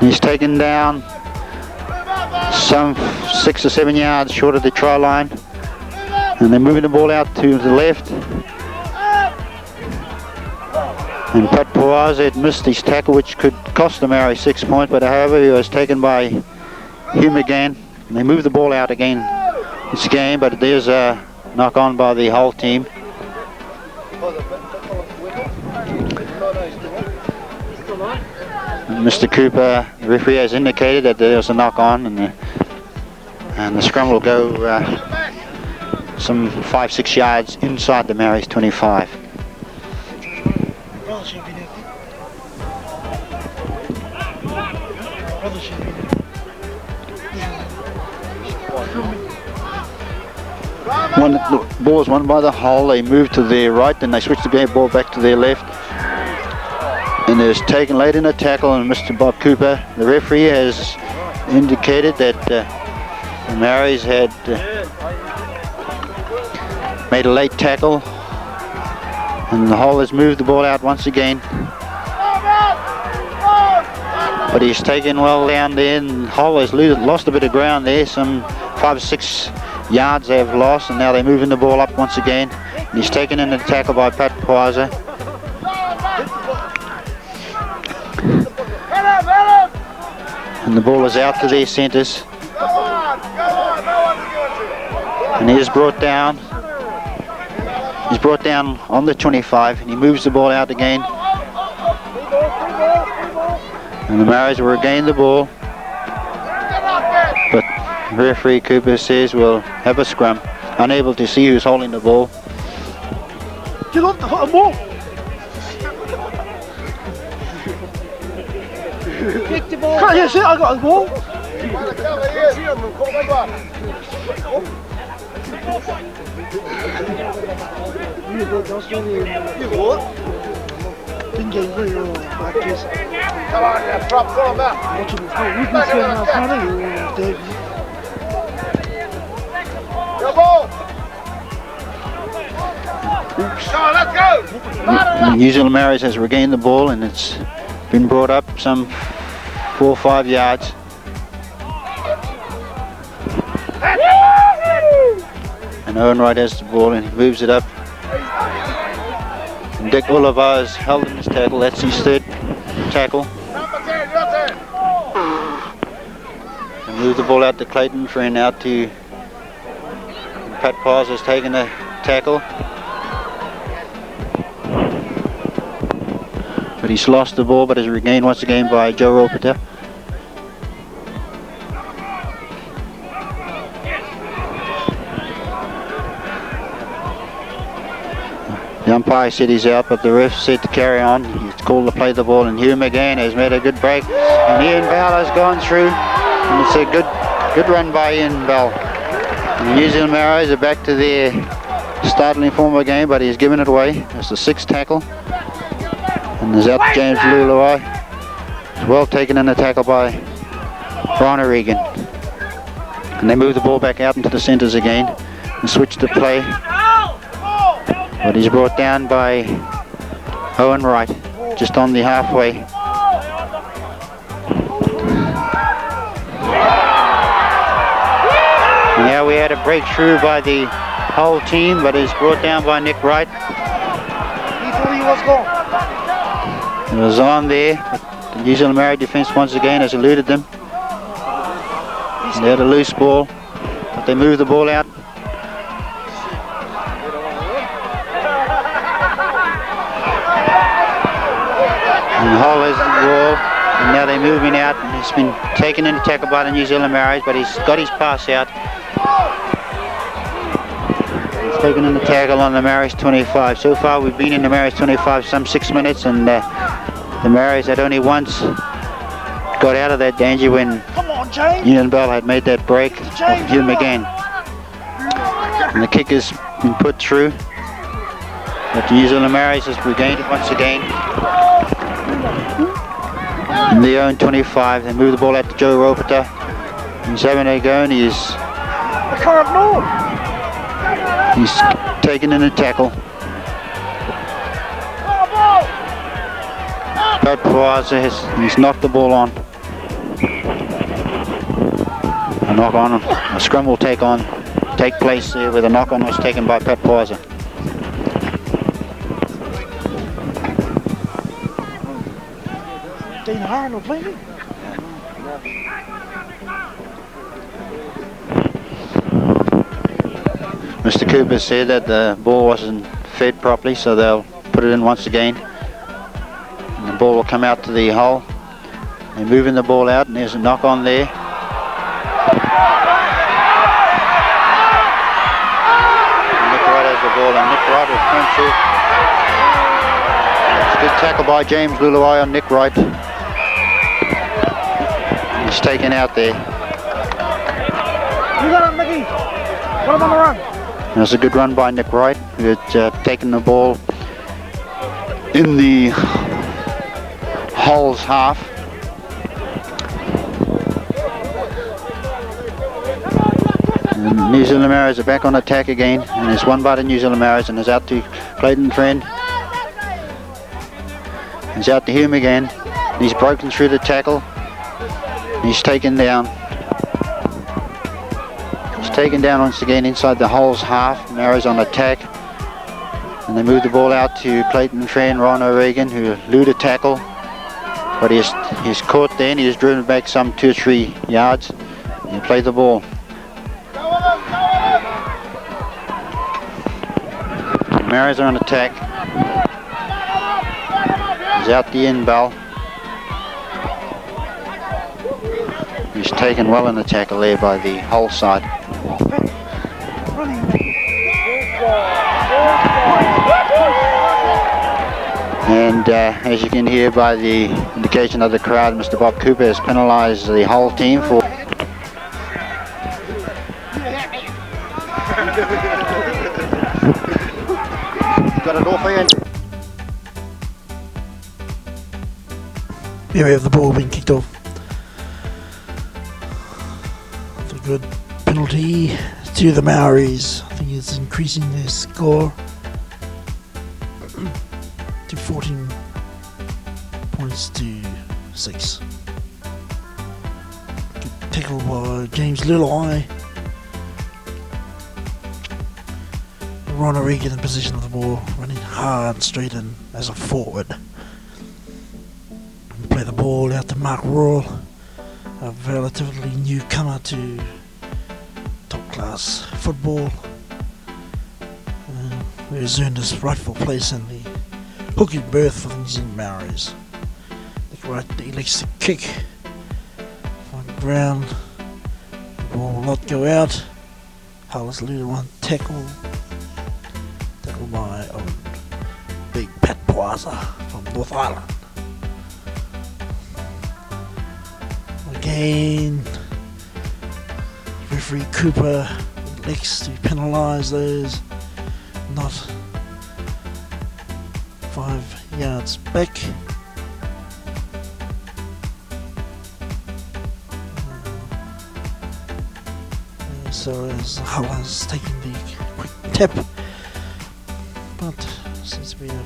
He's taken down some 6 or 7 yards short of the try line, and they're moving the ball out to the left, and Pat Poaz had missed his tackle, which could cost the Maori 6 points, but however he was taken by Hugh McGann. And they move the ball out again this game, but there's a knock on by the whole team. Mr. Cooper, the referee, has indicated that there was a knock on, and the scrum will go some 5-6 yards inside the Maoris 25. The ball is won by the Hull. They move to their right, then they switch the ball back to their left, and it's taken late in a tackle, and Mr. Bob Cooper, the referee, has indicated that the Maoris had made a late tackle, and the Hull has moved the ball out once again, but he's taken well down there, and Hull has lost a bit of ground there, some 5 or 6 yards they have lost, and now they're moving the ball up once again. And he's taken in a tackle by Pat Poaza. And the ball is out to their centres. And he is brought down. He's brought down on the 25, and he moves the ball out again. And the Maoris will regain the ball. But referee Cooper says we'll have a scrum, unable to see who's holding the ball. Get off the ball! Kick the ball! Can't you see I got the ball? Come on, prop, pull him out. let's go! New Zealand Maoris has regained the ball and it's been brought up some 4 or 5 yards. And Owen Wright has the ball and he moves it up. And Dick Oliver has held in his tackle. That's his third tackle. And move the ball out to Clayton Friend, out to Pat Pars has taken the tackle. But he's lost the ball, but is regained once again by Joe Ropeta. The umpire said he's out, but the ref said to carry on. He's called to play the ball, and Hugh McGann has made a good break. And Ian Bell has gone through, and it's a good run by Ian Bell. And the New Zealand Maoris are back to their startling form of the game, but he's given it away. It's the 6th tackle. And there's out James Luluai. It's well taken in the tackle by Ron O'Regan. And they move the ball back out into the centres again and switch the play. But he's brought down by Owen Wright, just on the halfway. And now we had a breakthrough by the whole team, but it's brought down by Nick Wright. He thought he was gone. It was on there, but the New Zealand Maori defence once again has eluded them. And they had a loose ball, but they moved the ball out. And Hull has the ball, and now they're moving out, and he's been taken into tackle by the New Zealand Maoris, but he's got his pass out. He's taken in the tackle on the Maoris 25. So far we've been in the Maoris 25 some 6 minutes, and the Maoris had only once got out of that danger when Ian Bell had made that break of Hugh McGann. And the kick has been put through, but the New Zealand Maoris has regained it once again. In their own 25, they move the ball out to Joe Ropeta. He's having a go, and he's taken in a tackle. Pat Pawaza he's knocked the ball on. A knock on, a scrum will take place there, where the knock on was taken by Pat Pawaza. Mr. Cooper said that the ball wasn't fed properly, so they'll put it in once again. And the ball will come out to the hole. They're moving the ball out, and there's a knock on there. And Nick Wright has the ball, and Nick Wright will come through. It's a good tackle by James Luluai on Nick Wright. He's taken out there. You got him, Mickey. Put him on the run. That's a good run by Nick Wright, who had taken the ball in the Hull's half. And New Zealand Maoris are back on attack again, and it's won by the New Zealand Maoris, and it's out to Clayton Friend. It's out to him again. He's broken through the tackle. He's taken down. He's taken down once again inside the Hull's half. Maoris on attack. And they move the ball out to Clayton Friend, Ron O'Regan, who eluded tackle. But he's caught there, and he's driven back some 2 or 3 yards. He played the ball. Maoris are on attack. He's out the end bell. He's taken well in the tackle there by the Hull side. And as you can hear by the indication of the crowd, Mr. Bob Cooper has penalised the Hull team for got it off again. Here we have the ball being kicked off. It's a good penalty to the Maoris. I think it's increasing their score. 6. Good tackle by James Lulai. Ron O'Regan in position of the ball, running hard straight in as a forward. Play the ball out to Mark Royal, a relatively newcomer to top class football. Who has earned his rightful place in the hooking berth for the New Zealand Maoris. He likes to kick on the ground. The ball will not go out. Hull has led one tackle. Tackle by Big Pat Plaza from North Island. Again, referee Cooper likes to penalise those not 5 yards back. So as Hull is taking the quick tap, but seems to be a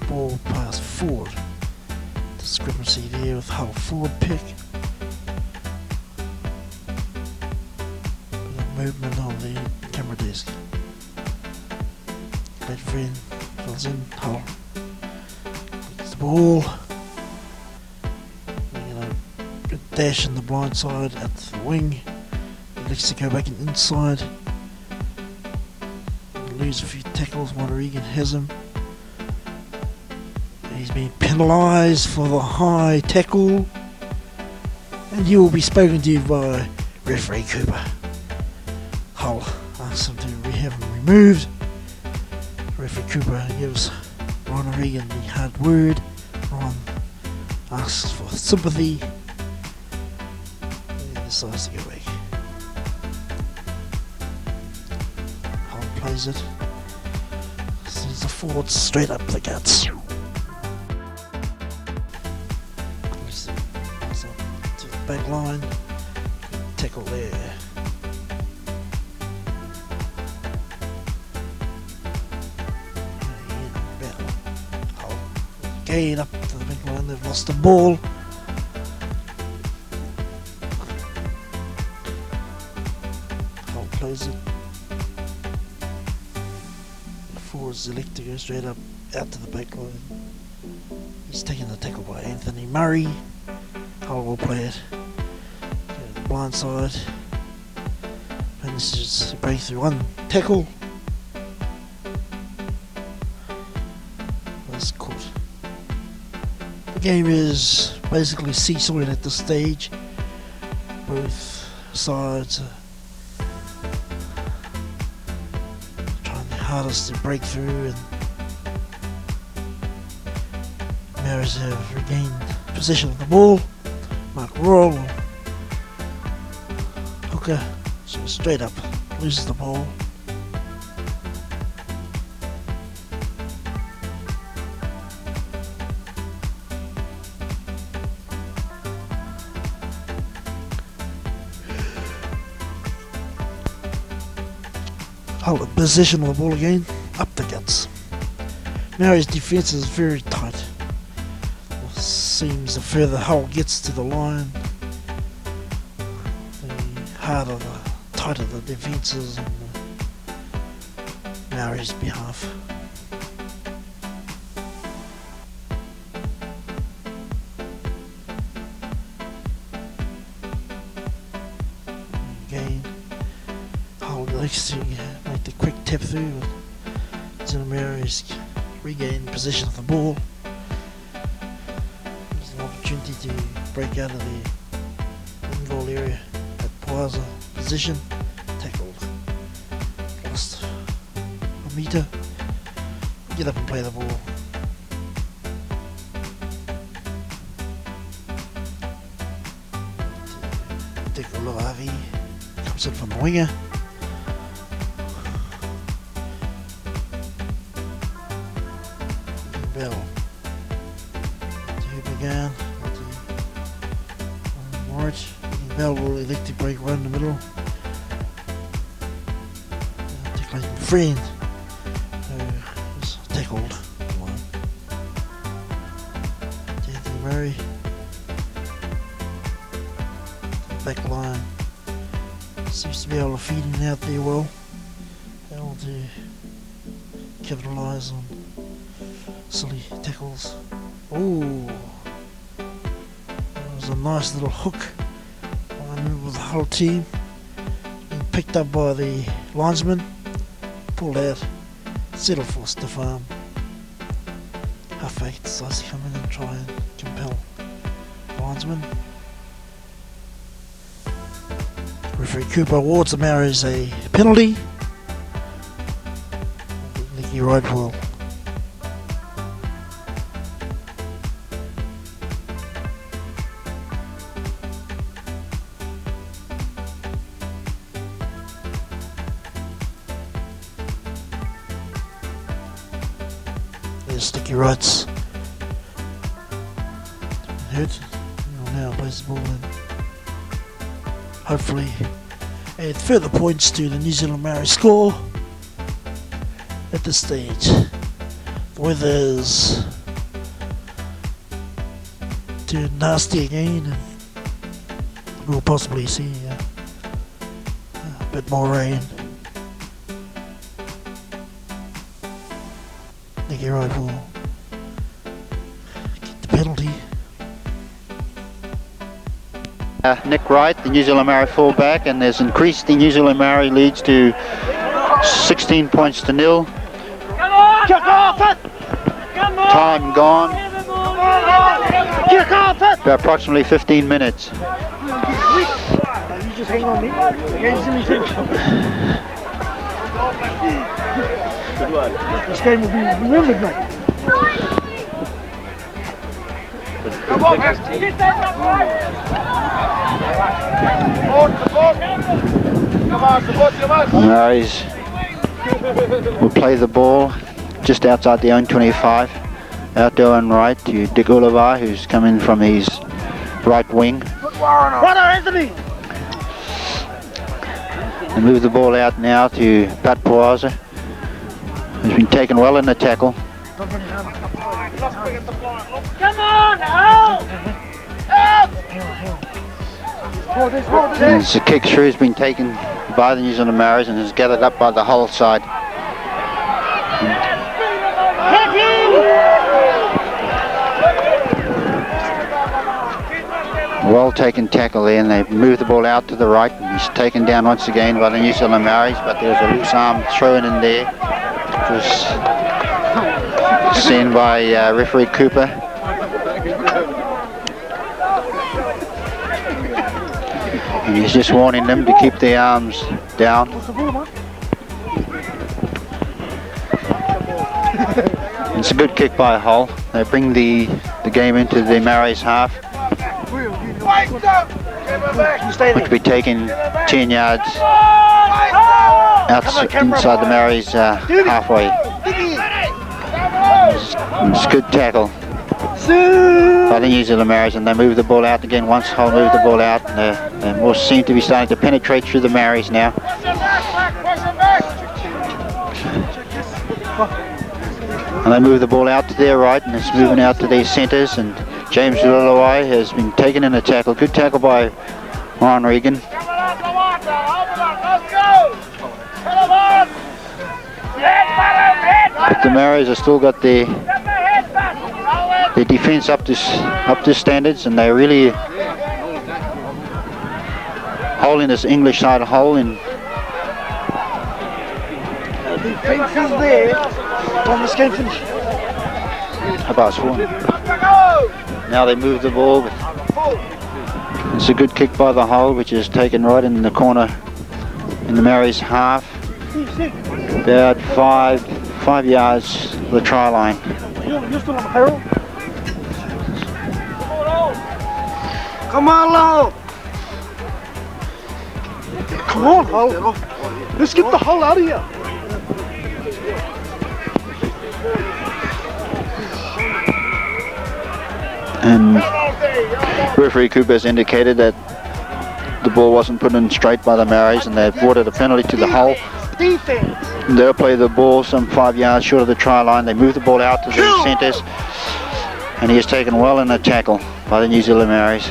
ball pass forward. Discrepancy there with Hull forward pick. Movement on the camera desk. Late friend fills in. Hull gets the ball. Good dash in the blind side at the wing. He likes to go back and inside. Lose a few tackles. Monteregan has him. He's been penalised for the high tackle, and he will be spoken to by referee Cooper. Hull asks him to have him removed. Referee Cooper gives Ron O'Regan the hard word. Ron asks for sympathy. And he decides to go back. Hull plays it. Sends the forward straight up the guts. Plays it to the back line. Tackle there. Again up to the big line, they've lost the ball. Hull plays it. The forwards elect to go straight up out to the back line. He's taken the tackle by Anthony Murray. Hull will play it. Go to the blind side. Manages to break through one tackle. That's caught. The game is basically seesawing at this stage. Both sides are trying their hardest to break through, and Maoris have regained possession of the ball. Mark Royal, hooker, so straight up, loses the ball. Hull in possession of the ball again, up the guts. Now his defence is very tight. It seems the further Hull gets to the line, the harder, the tighter the defence is on Maori's behalf. Again, Hull likes to make the quick tap through, but NZMRL's regain possession of the ball. There's an opportunity to break out of the in-goal area at Plaza position. Tackled. Lost a metre. Get up and play the ball. Davies comes in from the winger. Bell to Began on right. Bell will elect to break right in the middle. Tackling friend who is tackled. Anthony Murray back line. Seems to be able to feed in and out there well. Able to capitalise on silly tackles. Ooh, that was a nice little hook with the whole team. Being picked up by the linesman, pulled out, settled for stiff arm. Halfback decides to come in and try and compel the linesman. Referee Cooper awards the Maoris a penalty. Nicky Wright will Sticky Wright's hurt. He'll now place the ball in. Hopefully add further points to the New Zealand Maori score at this stage. The weather's turned nasty again and we'll possibly see a bit more rain. Nicky Wright will get the penalty. Nick Wright, the New Zealand Maori fullback, and there's increased the New Zealand Maori leads to 16 points to 0. Come on! Kick off it! Come on! Time gone. Kick off it! About approximately 15 minutes. You just hang on me. This game will be remembered, mate. Come on, get that The Maoris will play the ball just outside the own 25. Out to and right to Dick Ulevar, who's coming from his right wing. Anthony! They move the ball out now to Pat Puaza, who's been taken well in the tackle. Come on, out! Out! There's a kick through, has been taken by the New Zealand Maoris and is gathered up by the Hull side. Well taken tackle there, and they move the ball out to the right, and he's taken down once again by the New Zealand Maoris, but there's a loose arm thrown in there, which was seen by referee Cooper. And he's just warning them to keep their arms down. It's a good kick by Hull. They bring the game into the Maoris half, which will be taken 10 yards inside the Maoris halfway. It's a good tackle by the New Zealand Maoris, and they move the ball out again. Once Hull move the ball out, and they more seem to be starting to penetrate through the Maoris now. And they move the ball out to their right, and it's moving out to their centres, and James Luluai has been taken in a tackle. Good tackle by Ryan Regan. But the Maoris have still got their defence up to standards, and they're really holding this English side hole in. The defence is there. Thomas can finish. About one. Now they move the ball. It's a good kick by the Hull, which is taken right in the corner in the Maoris half. About five yards the try line. You're still on the payroll? Come on, Lau! Come on, Hull. Let's get the Hull out of here. And referee Cooper has indicated that the ball wasn't put in straight by the Maoris, and they've awarded a penalty to the Hull. Defense. They'll play the ball some 5 yards short of the try line. They move the ball out to the centres, and he is taken well in a tackle by the New Zealand Maoris.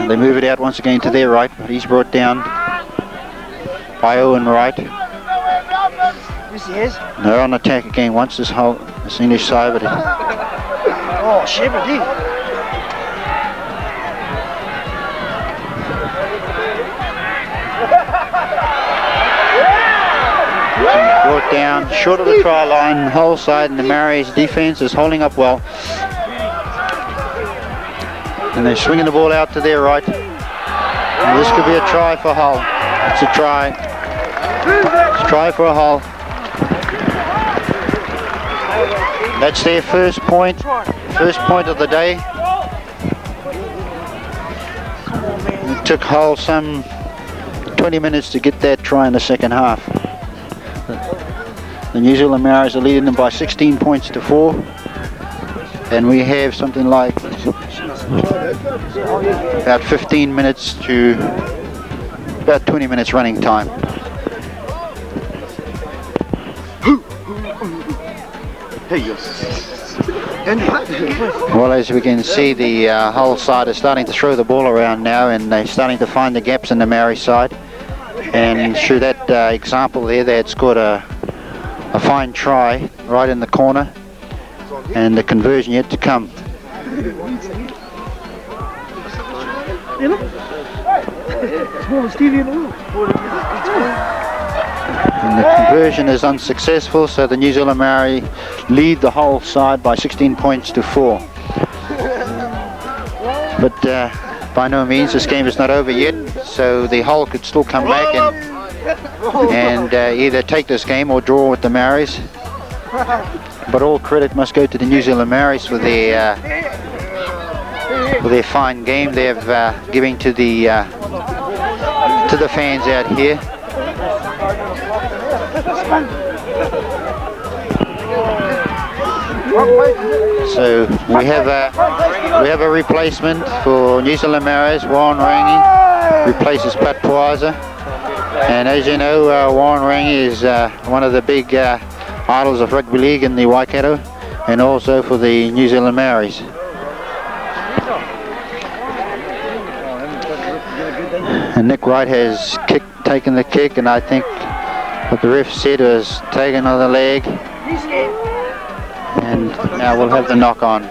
They move it out once again to their right, but he's brought down by Owen Wright. Yes, he is. They're on attack again once this English side, but Oh, Shepherd, brought down short of the try line, Hull side, and the Maoris defence is holding up well. And they're swinging the ball out to their right. And this could be a try for Hull. It's a try. It's a try for Hull. That's their first point of the day. It took Hull some 20 minutes to get that try in the second half. The New Zealand Maoris are leading them by 16 points to 4. And we have something like about 15 minutes to about 20 minutes running time. Well, as we can see, the Hull side is starting to throw the ball around now, and they're starting to find the gaps in the Maori side. And through that example there, they had scored a fine try right in the corner, and the conversion yet to come. And the conversion is unsuccessful, so the New Zealand Maori lead the Hull side by 16 points to 4. But by no means, this game is not over yet, so the Hull could still come back and either take this game or draw with the Maoris. But all credit must go to the New Zealand Maoris for their fine game they've giving to the fans out here. So we have a replacement for New Zealand Maoris. Warren Rangi replaces Pat Puaza, and as you know, Warren Rangi is one of the big idols of rugby league in the Waikato, and also for the New Zealand Maoris. And Nick Wright has taken the kick, and I think what the ref said was taken on the leg, and now we'll have the knock on.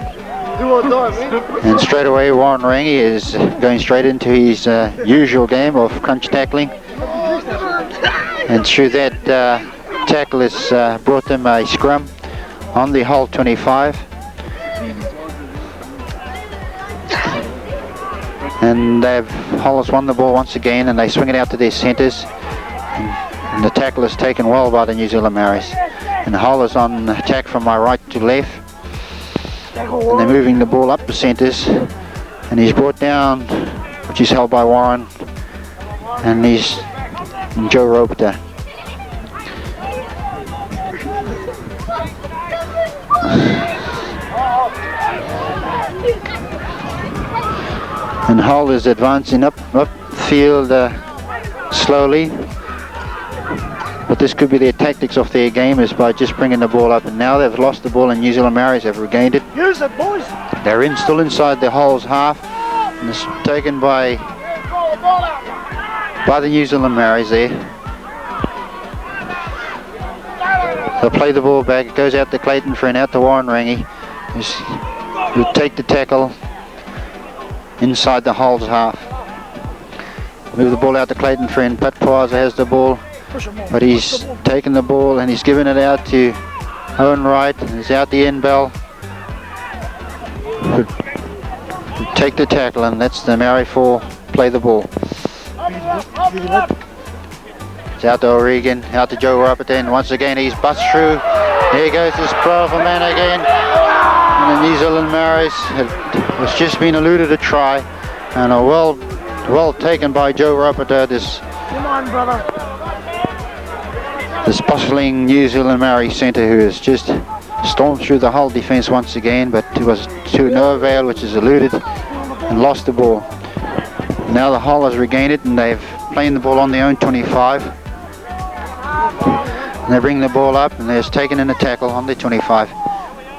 And straight away Warren Rangi is going straight into his usual game of crunch tackling, and through that tackle has brought them a scrum on the Hull 25. And Hull has won the ball once again, and they swing it out to their centres. And the tackle is taken well by the New Zealand Maoris. And Hull is on attack from my right to left. And they're moving the ball up the centres. And he's brought down, which is held by Warren. And he's Joe Robita. And Hull is advancing upfield slowly, but this could be their tactics of their game, is by just bringing the ball up. And now they've lost the ball, and New Zealand Maoris have regained it. Use it, boys. They're still inside the Hull's half, and it's taken by the New Zealand Maoris there. They'll play the ball back. It goes out to Clayton Friend, out to Warren Rangi, who'll take the tackle inside the Hull's half. Move the ball out to Clayton Friend. Pat Puaza has the ball, but he's taken the ball and he's given it out to Owen Wright, and he's out the end bell. Take the tackle, and that's the Maori 4 play the ball. It's out to O'Regan, out to Joe Rapperton, and once again he's bust through. Here goes this powerful man again. And the New Zealand Maoris has just been eluded a try, and a well taken by Joe Rapperton. Come on, brother. This bustling New Zealand Maori centre, who has just stormed through the Hull defence once again, but it was to no avail, which is eluded and lost the ball. Now the Hull has regained it, and they've playing the ball on their own 25. And they bring the ball up, and they're taken in a tackle on their 25.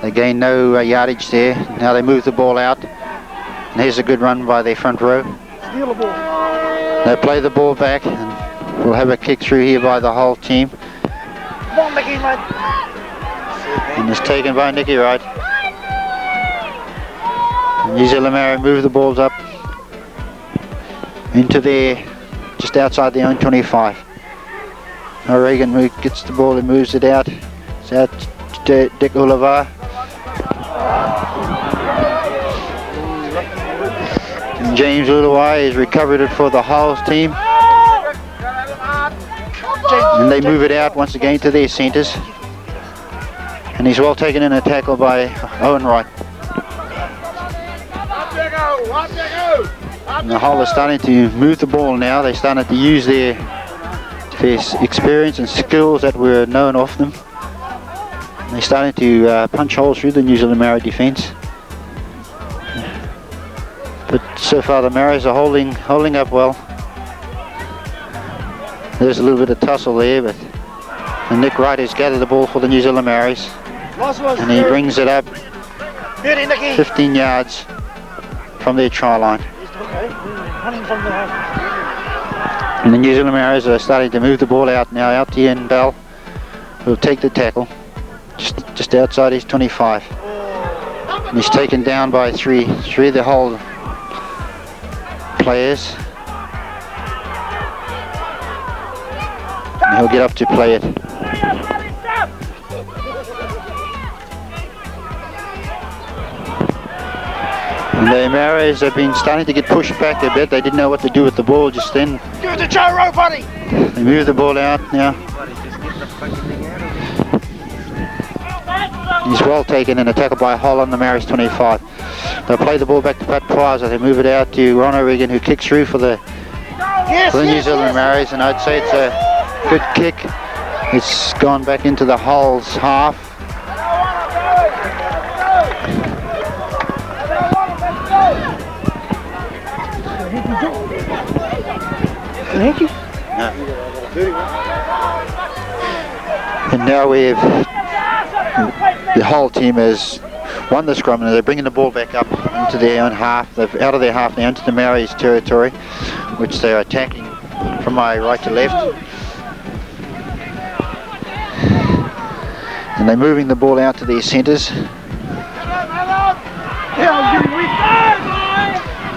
They gain no yardage there. Now they move the ball out, and here's a good run by their front row. Steal the ball. They play the ball back and we'll have a kick through here by the whole team. Come on, Nicky, mate. And it's taken by Nicky Wright. And New Zealand Mary move the balls up into there, just outside their own 25. O'Regan gets the ball and moves it out. It's out to Dick Oliver. And James Uluwai has recovered it for the Hulls team. And they move it out once again to their centres. And he's well taken in a tackle by Owen Wright. And the Hull are starting to move the ball now. They're starting to use their experience and skills that were known of them. And they're starting to punch holes through the New Zealand Maori defence. But so far the Maoris are holding up well. There's a little bit of tussle there, but Nick Wright has gathered the ball for the New Zealand Maoris. And he brings it up 15 yards from their try line. And the New Zealand Maoris are starting to move the ball out now, out to Ian Bell, who will take the tackle just outside his 25. And he's taken down by three of the Hull players. And he'll get up to play it. And the Maoris have been starting to get pushed back a bit. They didn't know what to do with the ball just then. Give it to Joe Rowe, buddy. They move the ball out now. He's well taken in a tackle by Hull on the Maoris 25. They'll play the ball back to Pat Prize. They move it out to Ron O'Regan, who kicks through for the New Zealand Maoris, and I'd say it's a good kick. It's gone back into the Hull's half. Thank you. No. And now we have the whole team has won the scrum and they're bringing the ball back up into their own half. They're out of their half now into the Maoris territory, which they're attacking from my right to left. And they're moving the ball out to their centres.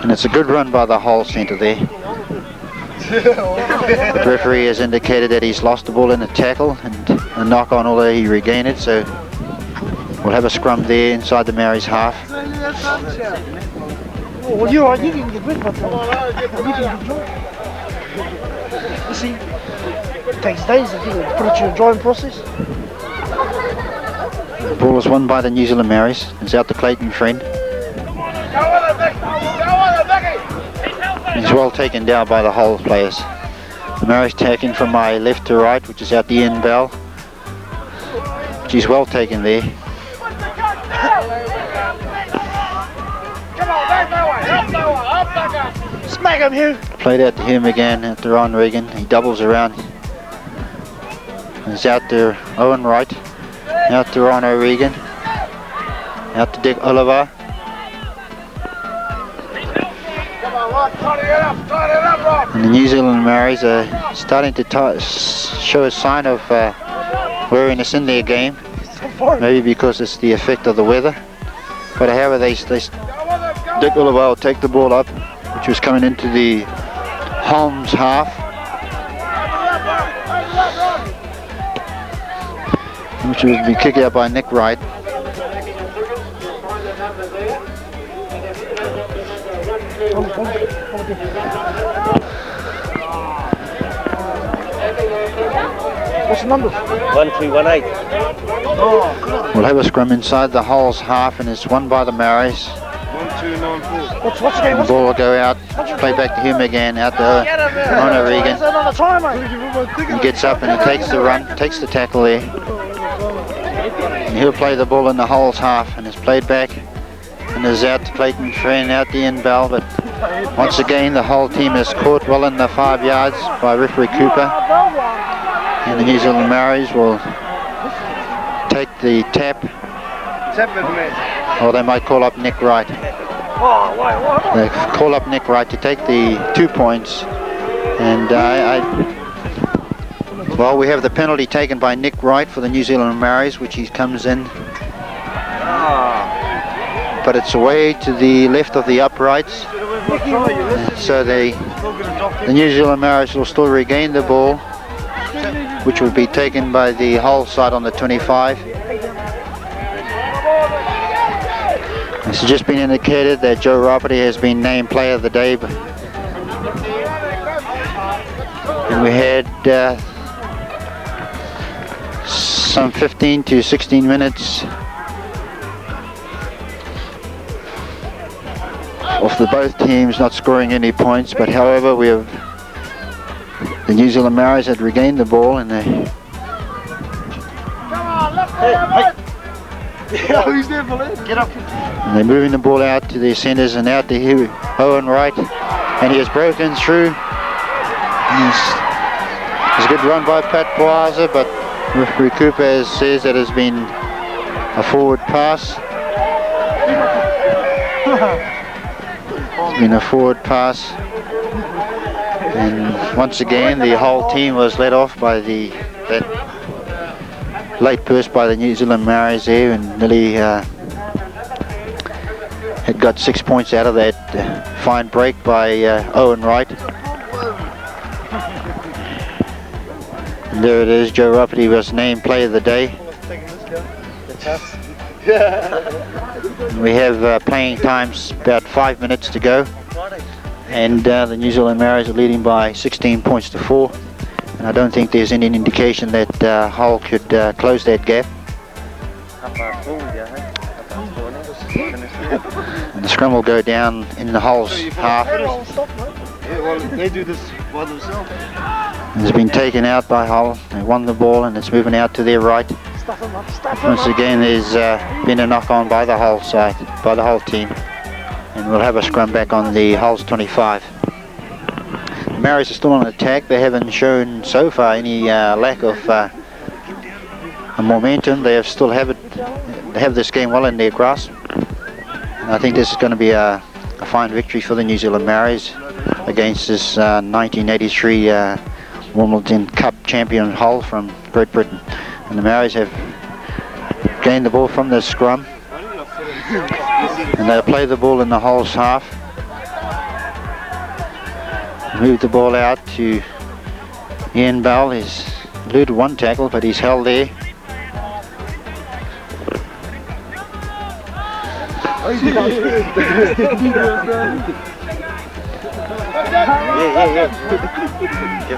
And it's a good run by the whole centre there. The referee has indicated that he's lost the ball in a tackle and a knock on, although he regained it, so we'll have a scrum there inside the Maoris half. Well, you can get rid of it. You see, it takes days to put it through a drying process. The ball is won by the New Zealand Maoris. It's out to Clayton Friend. He's well taken down by the Hull players. The Maoris taking from my left to right, which is out the Ian Bell. He's well taken there. Smack him, Hugh. Played out to him again, out to Ron Regan. He doubles around. It's out to Owen Wright. Out to Ron O'Regan. Out to Dick Oliver. And the New Zealand Maoris are starting to show a sign of wariness in their game. Maybe because it's the effect of the weather. But however, Dick Oliver will take the ball up, which was coming into the Holmes half. Which will be kicked out by Nick Wright. What's the number? 1218. We'll have a scrum inside the Hull's half and it's won by the Maoris. 1294. What's the game? The ball will go out, play back to him again, out to Ron O'Regan. He gets up and he takes the run, takes the tackle there. And he'll play the ball in the Hull's half and it's played back and is out to Clayton Friend, out the end bell, but once again the whole team is caught well in the 5 yards by referee Cooper. And the New Zealand Maoris will take the tap, or they might call up Nick Wright. They call up Nick Wright to take the 2 points, and well, we have the penalty taken by Nick Wright for the New Zealand Maoris, which he comes in, but it's away to the left of the uprights, so the New Zealand Maoris will still regain the ball, which will be taken by the Hull side on the 25. It's just been indicated that Joe Rafferty has been named Player of the Day, and we had some 15 to 16 minutes of the both teams not scoring any points, but however we have the New Zealand Maoris had regained the ball, and they Who's there, get up. and they're moving the ball out to their centres and out to Owen Wright, and he has broken through. It's a good run by Pat Poaza, but referee Cooper says that has been a forward pass. It's been a forward pass, and once again the whole team was led off by that late burst by the New Zealand Maoris there, and nearly had got 6 points out of that fine break by Owen Wright. And there it is, Joe Rafferty was named Player of the Day. We have playing times about 5 minutes to go, and the New Zealand Maoris are leading by 16 points to 4. And I don't think there's any indication that Hull could close that gap. And the scrum will go down in the Hull's half. They do this by themselves. It's been taken out by Hull. They won the ball and it's moving out to their right. Once again, there's been a knock on by the Hull side, by the Hull team. And we'll have a scrum back on the Hull's 25. The Maoris are still on attack. They haven't shown so far any lack of momentum. They have still have this game well in their grasp. And I think this is going to be a fine victory for the New Zealand Maoris against this 1983 Wimbledon Cup champion Hull from Great Britain. And the Maoris have gained the ball from the scrum, and they'll play the ball in the Hull's half. Move the ball out to Ian Bell. He's eluded one tackle, but he's held there.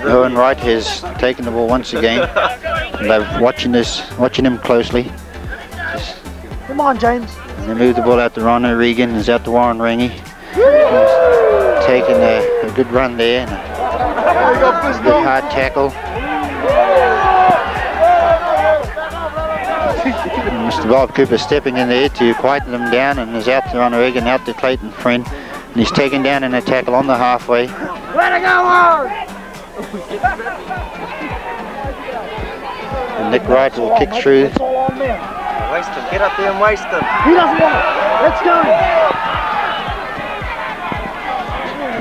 Owen Wright has taken the ball once again. And they're watching him closely. Come on, James. And they move the ball out to Ron O'Regan. He's out to Warren Rangi. He's taking a good run there and a good hard tackle. And Mr. Bob Cooper stepping in there to quieten them down, and is out to Ron O'Regan, out to Clayton Friend. And he's taken down in a tackle on the halfway. Way to go, Warren! And Nick Wright will kick through. It's all on there. Waste them. Get up there and waste them. He doesn't want it. Let's go.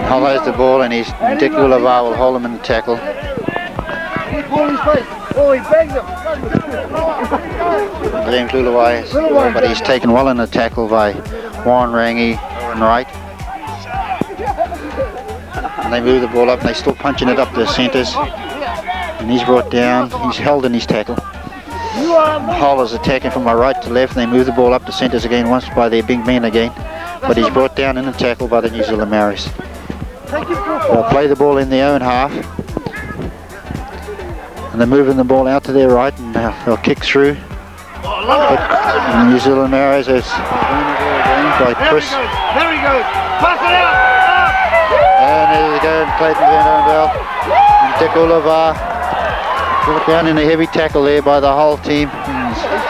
Hollows the ball, and Dick Ullavar will hold him in the tackle. Pull his face. Oh, he bangs him. James Ullavar, but he's taken well in the tackle by Warren Rangi and Wright. And they move the ball up, and they're still punching it up the centres. And he's brought down, he's held in his tackle. Hull is attacking from my right to left, and they move the ball up the centres again, once by their big man again. But he's brought down in the tackle by the New Zealand Maoris. They'll play the ball in their own half. And they're moving the ball out to their right, and they'll kick through. But the New Zealand Maoris is by Chris. There he goes. Pass it out. And there they go, Clayton Van Bell and Dick Ullavar. Brought down in a heavy tackle there by the whole team.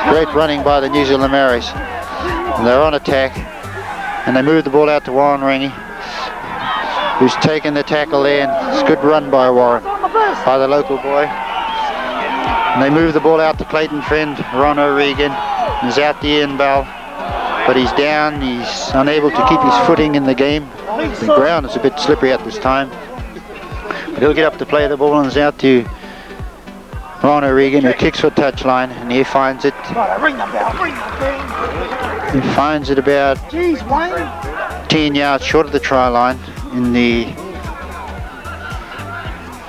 Great running by the New Zealand Maoris. And they're on attack. And they move the ball out to Warren Rangi, who's taken the tackle there. And it's a good run by Warren, by the local boy. And they move the ball out to Clayton Friend, Ron O'Regan. He's out to Ian Bell. but he's down. He's unable to keep his footing in the game. The ground is a bit slippery at this time. But he'll get up to play the ball, and it's out to Ron O'Regan, who kicks for touchline, and he finds it. He finds it about 10 yards short of the try line in the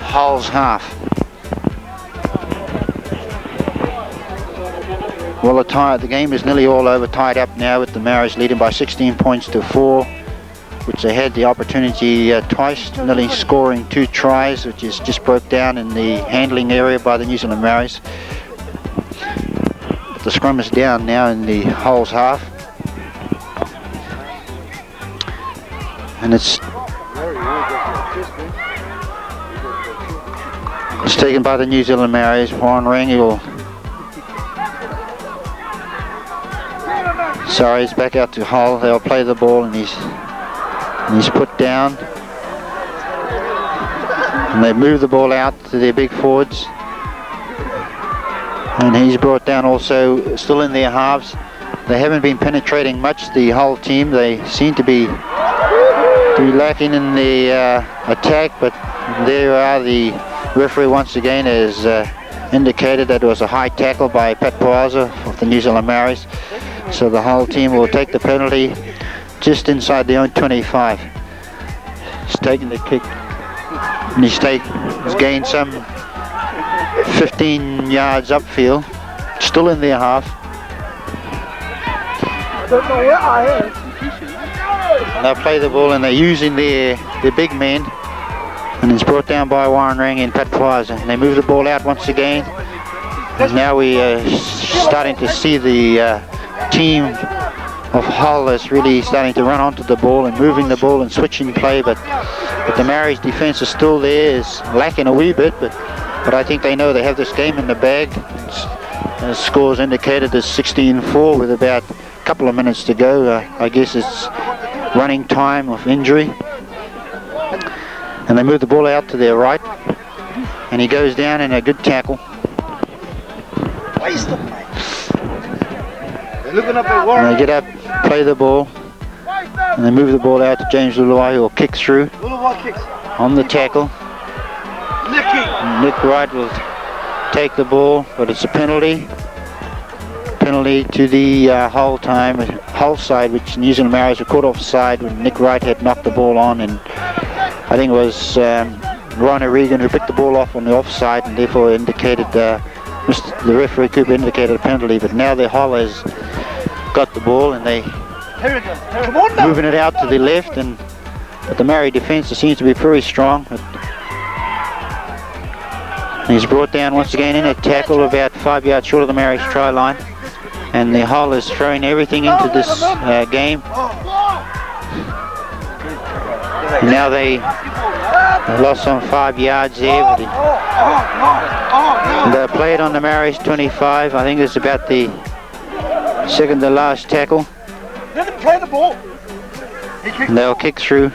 Hull's half. Well, the game is nearly all over, tied up now with the Maoris leading by 16 points to 4, which they had the opportunity twice, nearly scoring 2 tries, which is just broke down in the handling area by the New Zealand Maoris. But the scrum is down now in the Hull's half. And it's taken by the New Zealand Maoris. Warren Rangi will... Sorry, it's back out to Hull. They'll play the ball, and he's put down. And they move the ball out to their big forwards. And he's brought down also, still in their halves. They haven't been penetrating much, the Hull team. They seem to be lacking in the attack, but there are the referee once again has indicated that it was a high tackle by Pat Poaza of the New Zealand Maoris. So the Hull team will take the penalty just inside their own 25. He's taken the kick, and he's gained some 15 yards upfield, still in their half. And they'll play the ball, and they're using their big men, and it's brought down by Warren Rang and Pat Poaza. And they move the ball out once again, and now we are starting to see the team of Hull is really starting to run onto the ball and moving the ball and switching play, but the Maoris defense is still there, is lacking a wee bit, but I think they know they have this game in the bag. As scores indicated, is 16-4 with about a couple of minutes to go. I guess it's running time of injury. And they move the ball out to their right, and he goes down in a good tackle. And they get up, play the ball, and they move the ball out to James Luluai, who will kick through on the tackle. Nick Wright will take the ball, but it's a penalty. Penalty to the Hull side, which New Zealand Maoris were caught offside when Nick Wright had knocked the ball on, and I think it was Ron O'Regan who picked the ball off on the offside, and therefore indicated the referee Cooper indicated a penalty. But now the Hull has got the ball, and they moving it out to the left, and but the Maori defence seems to be very strong. And he's brought down once again in a tackle about 5 yards short of the Maori's try line, and the Hull is throwing everything into this game. Now they lost some 5 yards there, but they played on the Maoris 25. I think it's about the second to last tackle. Let him play the ball. And they'll kick through.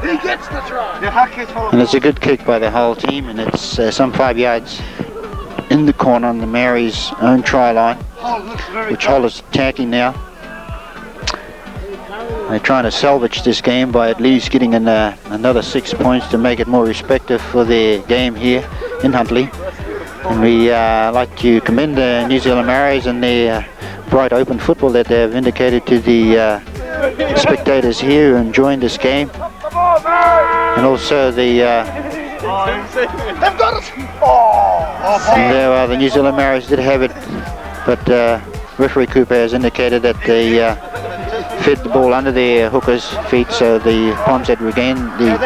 He gets the try. And it's a good kick by the Hull team, and it's some 5 yards in the corner on the Maoris' own try line, which Hull is attacking now. They're trying to salvage this game by at least getting another 6 points to make it more respective for their game here in Huntly. And we like to commend the New Zealand Maoris and their bright open football that they have indicated to the spectators here who enjoying this game. And also the the New Zealand Maoris did have it, but referee Cooper has indicated that they fed the ball under their hookers' feet, so the Poms had regained, the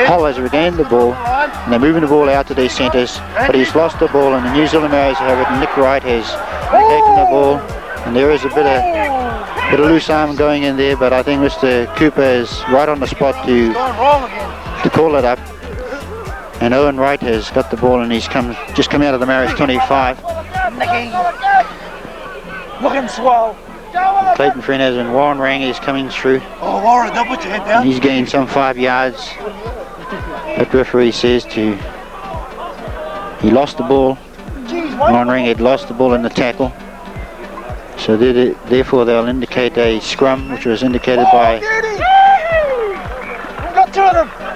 Hull has regained the ball, and they're moving the ball out to their centres, but he's lost the ball, and the New Zealand Maoris have it, and Nick Wright has taken the ball, and there is a bit of loose arm going in there, but I think Mr. Cooper is right on the spot to call it up. And Owen Wright has got the ball, and he's just come out of the Maoris 25. Looking swell. Clayton Frenez and Warren Rang is coming through. Oh, Warren, don't put your head down. And he's gained some 5 yards. That referee says he lost the ball. Warren Rang had lost the ball in the tackle. So therefore they'll indicate a scrum, which was indicated by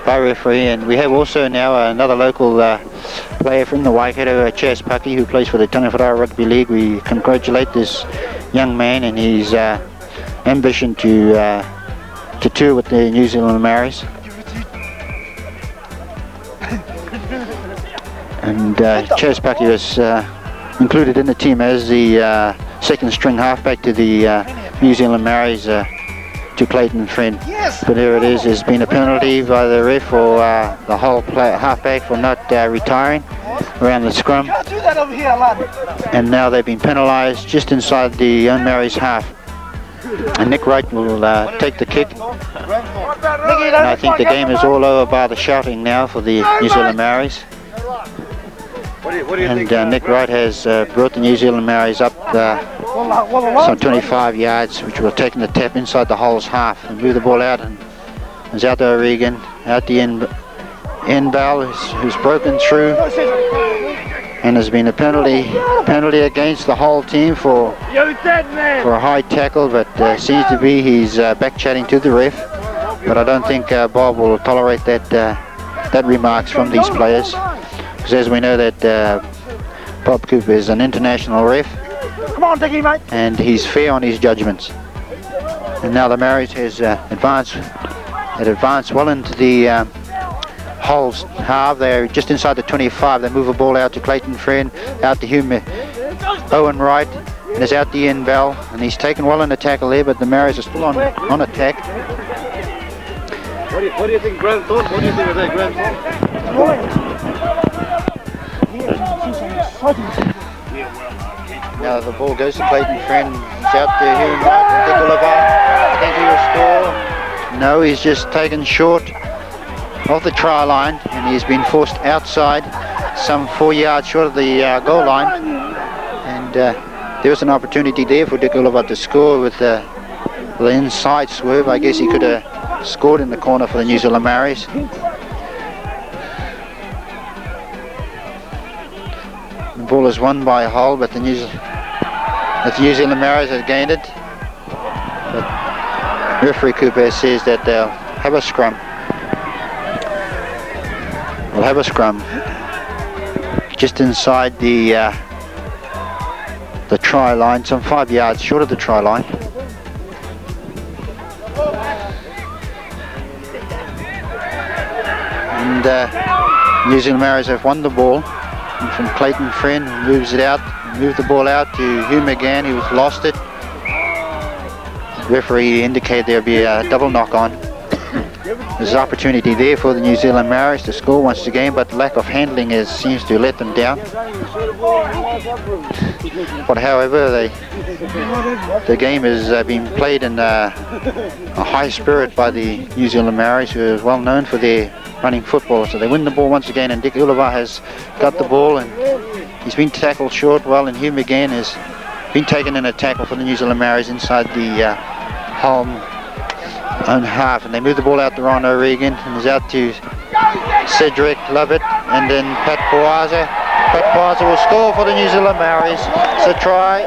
referee. And we have also now another local player from the Waikato, Chas Pucky, who plays for the Tangawhara Rugby League. We congratulate this young man and his ambition to tour with the New Zealand Maoris. And Chas Pucky was included in the team as the second string halfback to the New Zealand Maoris to Clayton Friend. But here it is, there's been a penalty by the ref for the whole halfback for not retiring around the scrum. And now they've been penalised just inside the own Maoris half. And Nick Wright will take the kick. And I think the game is all over by the shouting now for the New Zealand Maoris. And Nick Wright has brought the New Zealand Maoris up some 25 yards, which will take the tap inside the Hulls half and move the ball out. And it's out to O'Regan, out the end ball, who's broken through. And there's been a penalty against the whole team for a high tackle, but seems to be he's back chatting to the ref. But I don't think Bob will tolerate that remarks from these players, because as we know that Bob Cooper is an international ref. Come on, Dickie, mate. And he's fair on his judgments. And now the Maoris has advanced well into the Hulls half. They're just inside the 25. They move a ball out to Clayton Friend, out to Owen Wright, and it's out the end bell, and he's taken well in the tackle there, but the Maoris are still on attack. What do you think, Graham thought? What do you think of that, Graham thought? Now the ball goes to Clayton Friend. He's out there, Human Wright, Dick Oliver. I think he will score. No, he's just taken short of the try line, and he's been forced outside, some 4 yards short of the goal line. And there was an opportunity there for Dick Oliver to score with the inside swerve. I guess he could have scored in the corner for the New Zealand Maoris. The ball is won by Hull, but the New Zealand Maoris have gained it. But referee Cooper says that they'll have a scrum. We'll have a scrum just inside the try line, some 5 yards short of the try line. And New Zealand Maoris have won the ball. And from Clayton Friend, who moves it out, moved the ball out to Hugh McGann, who's lost it. The referee indicated there'll be a double knock on. There's an opportunity there for the New Zealand Maoris to score once again, but lack of handling seems to let them down. But however, the game has been played in a high spirit by the New Zealand Maoris, who are well known for their running football. So they win the ball once again, and Dick Oliver has got the ball, and he's been tackled short well, and Hugh McGann has been taken in a tackle for the New Zealand Maoris inside the Hull own half, and they move the ball out to Ron O'Regan, and it's out to Cedric Lovett, and then Pat Poaza. Pat Poaza will score for the New Zealand Maoris. It's a try.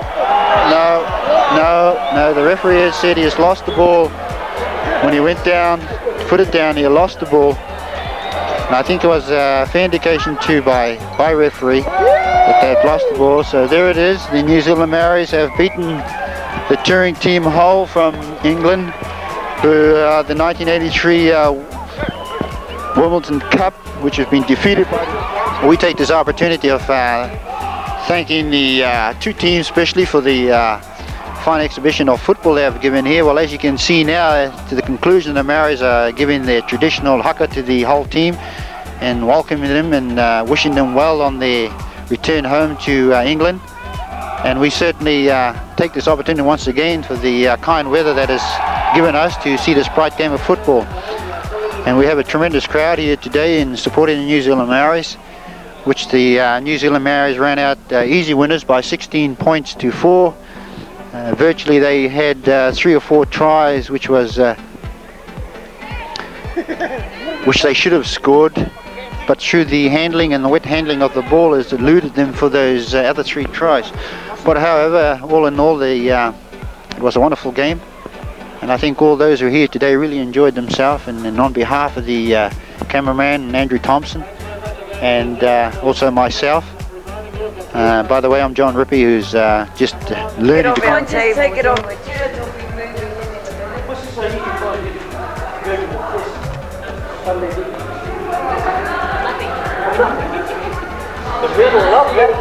No, the referee has said he has lost the ball. When he went down to put it down, he lost the ball. And I think it was a fair indication too by referee that they've lost the ball. So there it is. The New Zealand Maoris have beaten the touring team Hull from England, who the 1983 Wimbledon Cup, which has been defeated by. We take this opportunity of thanking the two teams, especially for the fine exhibition of football they have given here. Well, as you can see now, to the conclusion, the Maoris are giving their traditional haka to the whole team and welcoming them and wishing them well on their return home to England. And we certainly take this opportunity once again for the kind weather that has given us to see this bright game of football. And we have a tremendous crowd here today in supporting the New Zealand Maoris, which the New Zealand Maoris ran out easy winners by 16 points to 4. Virtually they had 3 or 4 tries which they should have scored, but through the handling and the wet handling of the ball has eluded them for those other 3 tries. But however, all in all, it was a wonderful game, and I think all those who are here today really enjoyed themselves. And on behalf of the cameraman Andrew Thompson, and also myself. By the way, I'm John Rippey, who's just learning to Just take it off. The middle of it.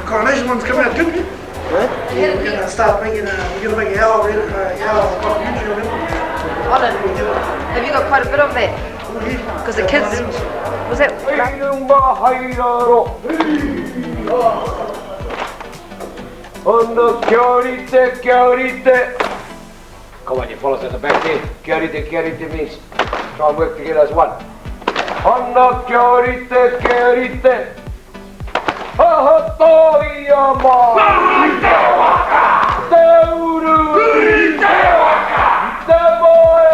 Coronation one's coming out good. Yeah, we're gonna start making we're gonna make our contribution of it. Have you got quite a bit of that? Because the kids, was that? Come on, you fellas at the back there. Kiarite means try and work together as one. Anna kiarite. Ahatoiyama! Itewaka! Teuru! Itewaka! Itemoe!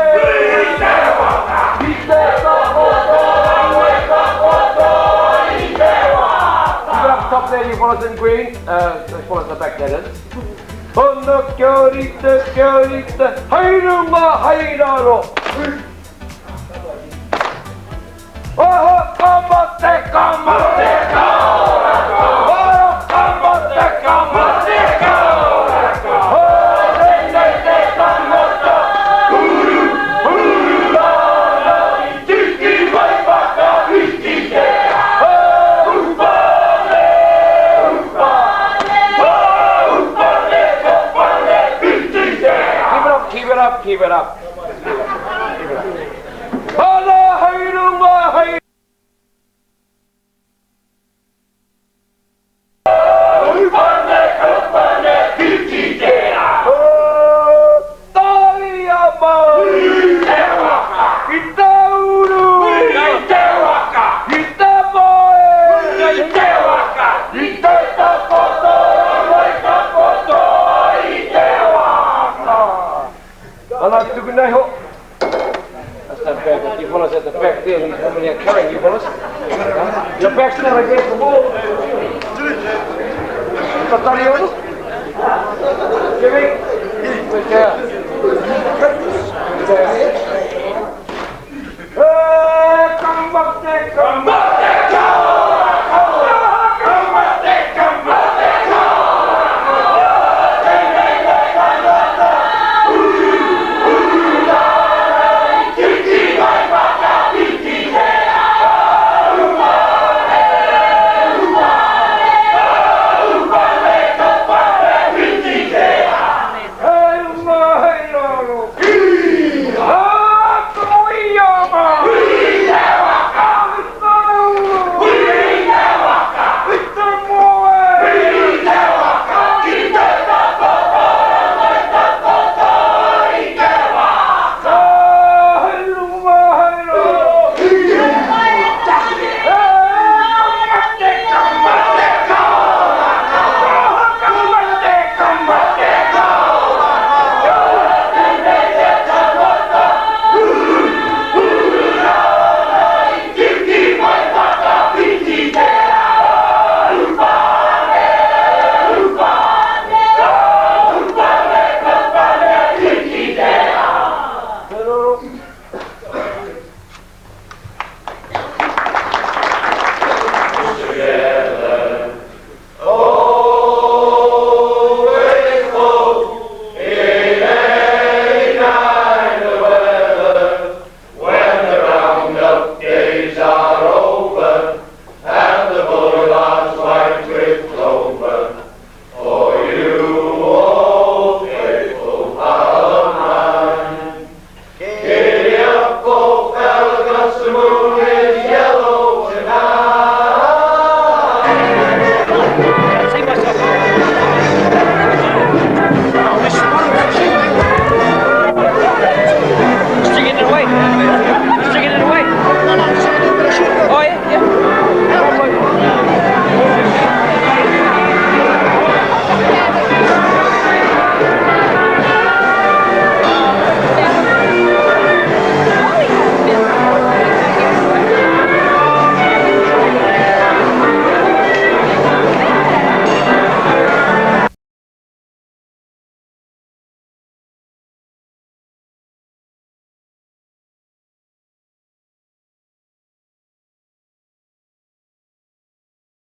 Itewaka! Itekakoto! Itekakoto! Itewaka! Keep it up top there, you fellas in green. Those fellas in the back there then. Anna kiarite. Hairuma hairaro! Kamate! Keep it up. That's not bad, but you fellas at the back there, these women here carrying you fellas. Your back's not against the wall. Jimmy? Good job.